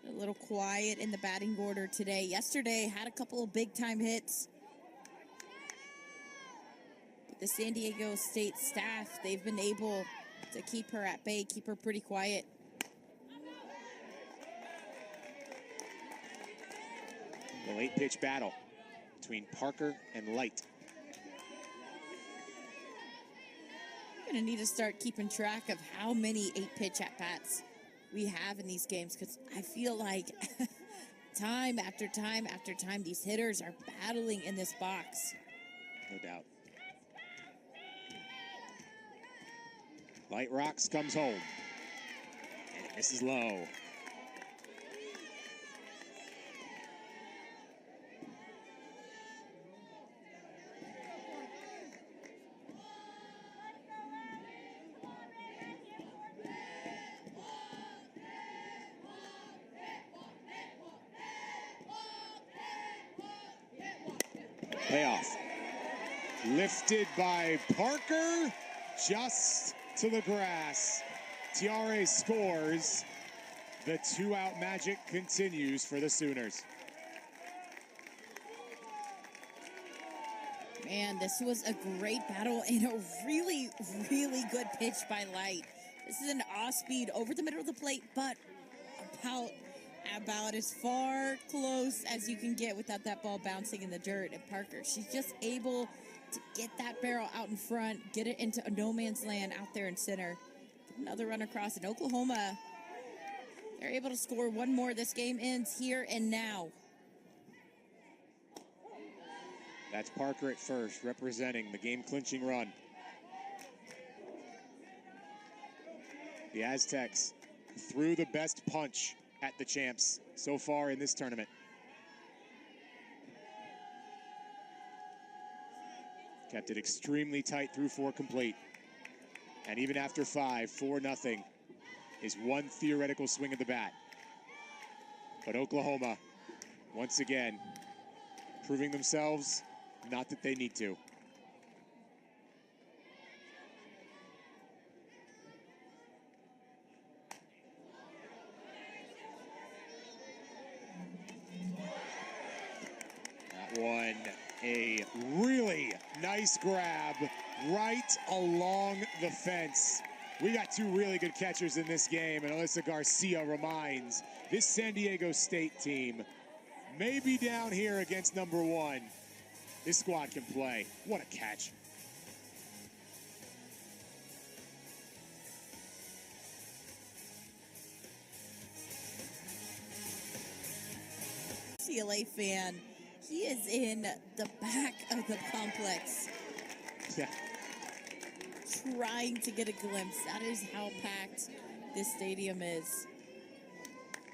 A little quiet in the batting order today. Yesterday had a couple of big time hits. The San Diego State staff, they've been able to keep her at bay, keep her pretty quiet. The late pitch battle between Parker and Light. We're going to need to start keeping track of how many 8-pitch at-bats we have in these games, because I feel like time after time after time, these hitters are battling in this box. No doubt. Light rocks, comes home. And it misses low. Payoff. Lifted by Parker, just to the grass. Tiare scores. The 2-out magic continues for the Sooners. Man, this was a great battle and a really, really good pitch by Light. This is an off-speed over the middle of the plate, but about as far close as you can get without that ball bouncing in the dirt. And Parker, she's just able to get that barrel out in front, get it into a no man's land out there in center. Another run across. In Oklahoma, they're able to score one more. This game ends here and now. That's Parker at first, representing the game-clinching run. The Aztecs threw the best punch at the champs so far in this tournament. Kept it extremely tight through 4 complete. And even after 5, 4-0 is one theoretical swing of the bat. But Oklahoma once again, proving themselves, not that they need to. That one, a really nice grab right along the fence. We got two really good catchers in this game, and Alyssa Garcia reminds this San Diego State team may be down here against number one. This squad can play. What a catch. UCLA fan, he is in the back of the complex. Yeah. Trying to get a glimpse. That is how packed this stadium is.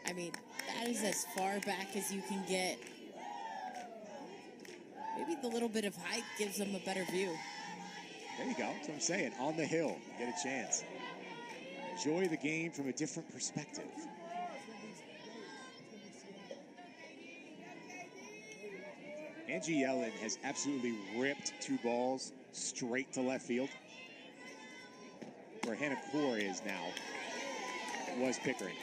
I mean, that is as far back as you can get. Maybe the little bit of height gives them a better view. There you go. That's what I'm saying. On the hill, you get a chance. Enjoy the game from a different perspective. Angie Yellen has absolutely ripped two balls straight to left field. Where Hannah Core is now, it was Pickering.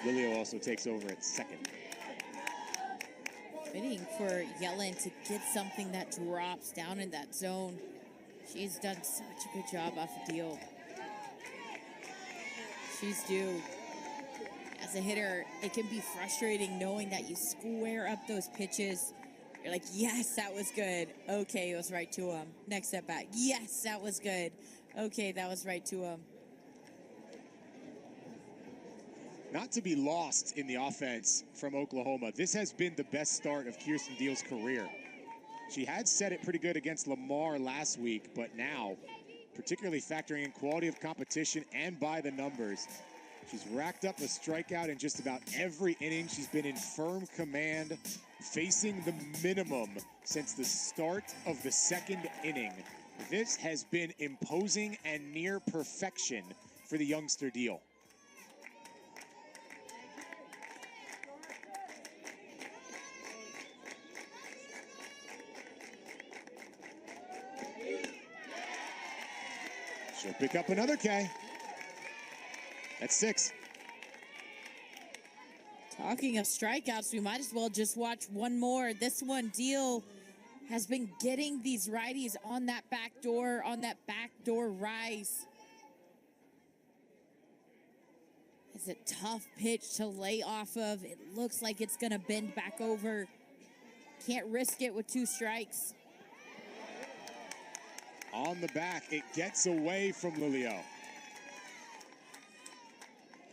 Lilio also takes over at second. Waiting for Yellen to get something that drops down in that zone. She's done such a good job off the deal. She's due. As a hitter, it can be frustrating knowing that you square up those pitches. You're like, yes, that was good. Okay, it was right to him. Next at bat. Yes, that was good. Okay, that was right to him. Not to be lost in the offense from Oklahoma. This has been the best start of Kirsten Deal's career. She had set it pretty good against Lamar last week, but now, particularly factoring in quality of competition and by the numbers, she's racked up a strikeout in just about every inning. She's been in firm command, facing the minimum since the start of the second inning. This has been imposing and near perfection for the youngster Deal. She'll pick up another K. That's 6. Talking of strikeouts, we might as well just watch one more. This one, Deal has been getting these righties on that backdoor rise. It's a tough pitch to lay off of. It looks like it's going to bend back over. Can't risk it with 2 strikes. On the back, it gets away from Lilio.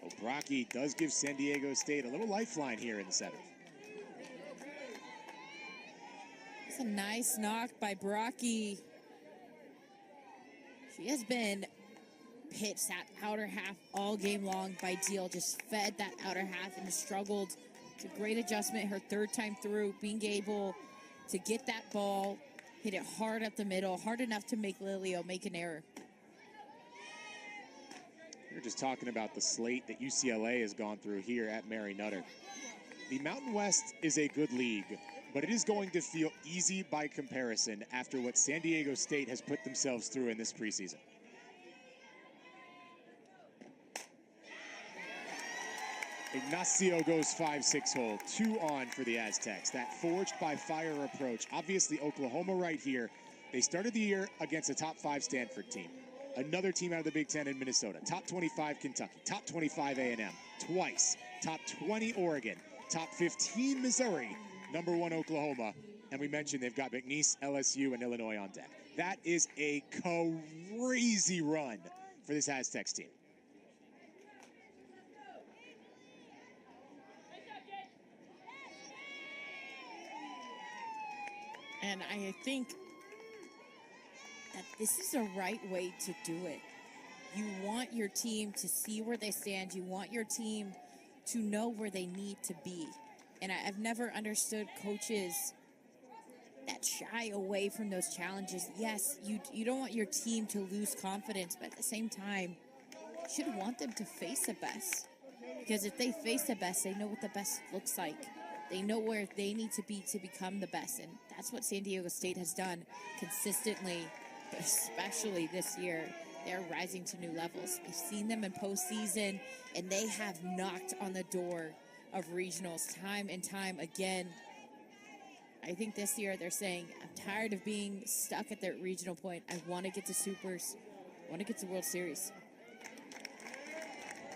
O'Braki does give San Diego State a little lifeline here in the 7th. It's a nice knock by Brockie. She has been pitched that outer half all game long by Deal. Just fed that outer half and struggled. It's a great adjustment her 3rd time through, being able to get that ball, hit it hard up the middle, hard enough to make Lilio make an error. We're just talking about the slate that UCLA has gone through here at Mary Nutter. The Mountain West is a good league, but it is going to feel easy by comparison after what San Diego State has put themselves through in this preseason. Ignacio goes 5-6 hole, 2 on for the Aztecs. That forged by fire approach. Obviously, Oklahoma right here. They started the year against a top 5 Stanford team. Another team out of the Big Ten in Minnesota. Top 25 Kentucky. Top 25 A&M. Twice. Top 20 Oregon. Top 15 Missouri. Number 1 Oklahoma. And we mentioned they've got McNeese, LSU, and Illinois on deck. That is a crazy run for this Aztecs team. And I think that this is the right way to do it. You want your team to see where they stand. You want your team to know where they need to be. And I've never understood coaches that shy away from those challenges. Yes, you don't want your team to lose confidence, but at the same time, should want them to face the best. Because if they face the best, they know what the best looks like. They know where they need to be to become the best. And that's what San Diego State has done consistently, but especially this year. They're rising to new levels. We've seen them in postseason, and they have knocked on the door of regionals time and time again. I think this year they're saying, I'm tired of being stuck at that regional point. I want to get to Supers. I want to get to World Series.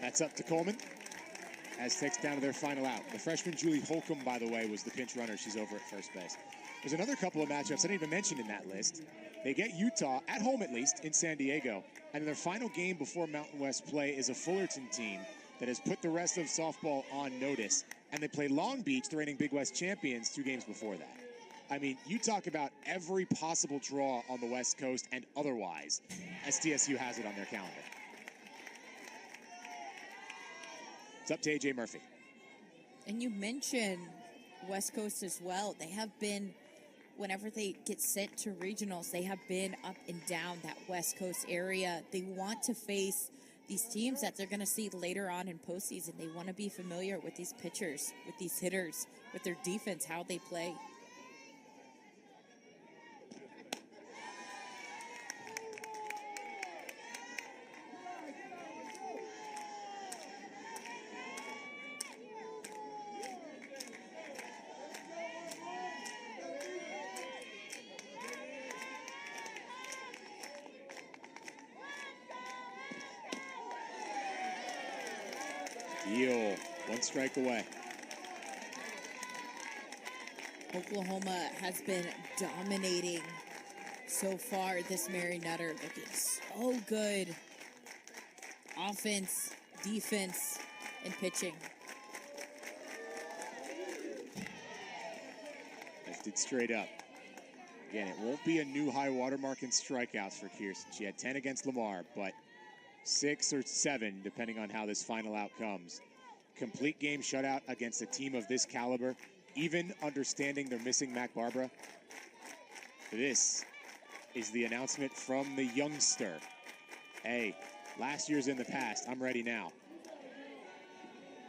That's up to Coleman. Aztecs down to their final out. The freshman Julie Holcomb, by the way, was the pinch runner. She's over at first base. There's another couple of matchups I didn't even mention in that list. They get Utah, at home at least, in San Diego. And their final game before Mountain West play is a Fullerton team that has put the rest of softball on notice. And they play Long Beach, the reigning Big West champions, 2 games before that. I mean, you talk about every possible draw on the West Coast and otherwise. SDSU has it on their calendar. It's up to A.J. Murphy. And you mentioned West Coast as well. They have been, whenever they get sent to regionals, they have been up and down that West Coast area. They want to face these teams that they're going to see later on in postseason. They want to be familiar with these pitchers, with these hitters, with their defense, how they play. Deal, 1 strike away. Oklahoma has been dominating so far this Mary Nutter, looking so good. Offense, defense, and pitching. Lifted straight up. Again, it won't be a new high watermark in strikeouts for Kirsten. She had 10 against Lamar, but 6 or 7, depending on how this final out comes. Complete game shutout against a team of this caliber, even understanding they're missing Mac Barbara. This is the announcement from the youngster. Hey, last year's in the past. I'm ready now.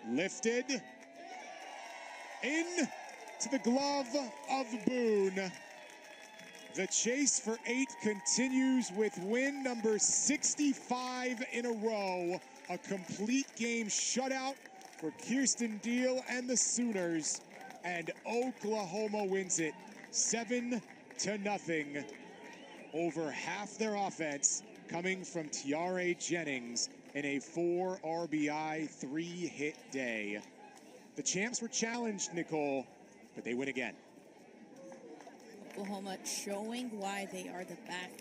Lifted in to the glove of Boone. The chase for 8 continues with win number 65 in a row. A complete game shutout for Kirsten Deal and the Sooners. And Oklahoma wins it 7-0. Over half their offense coming from Tiare Jennings in a 4 RBI, 3-hit day. The champs were challenged, Nicole, but they win again. Oklahoma showing why they are the back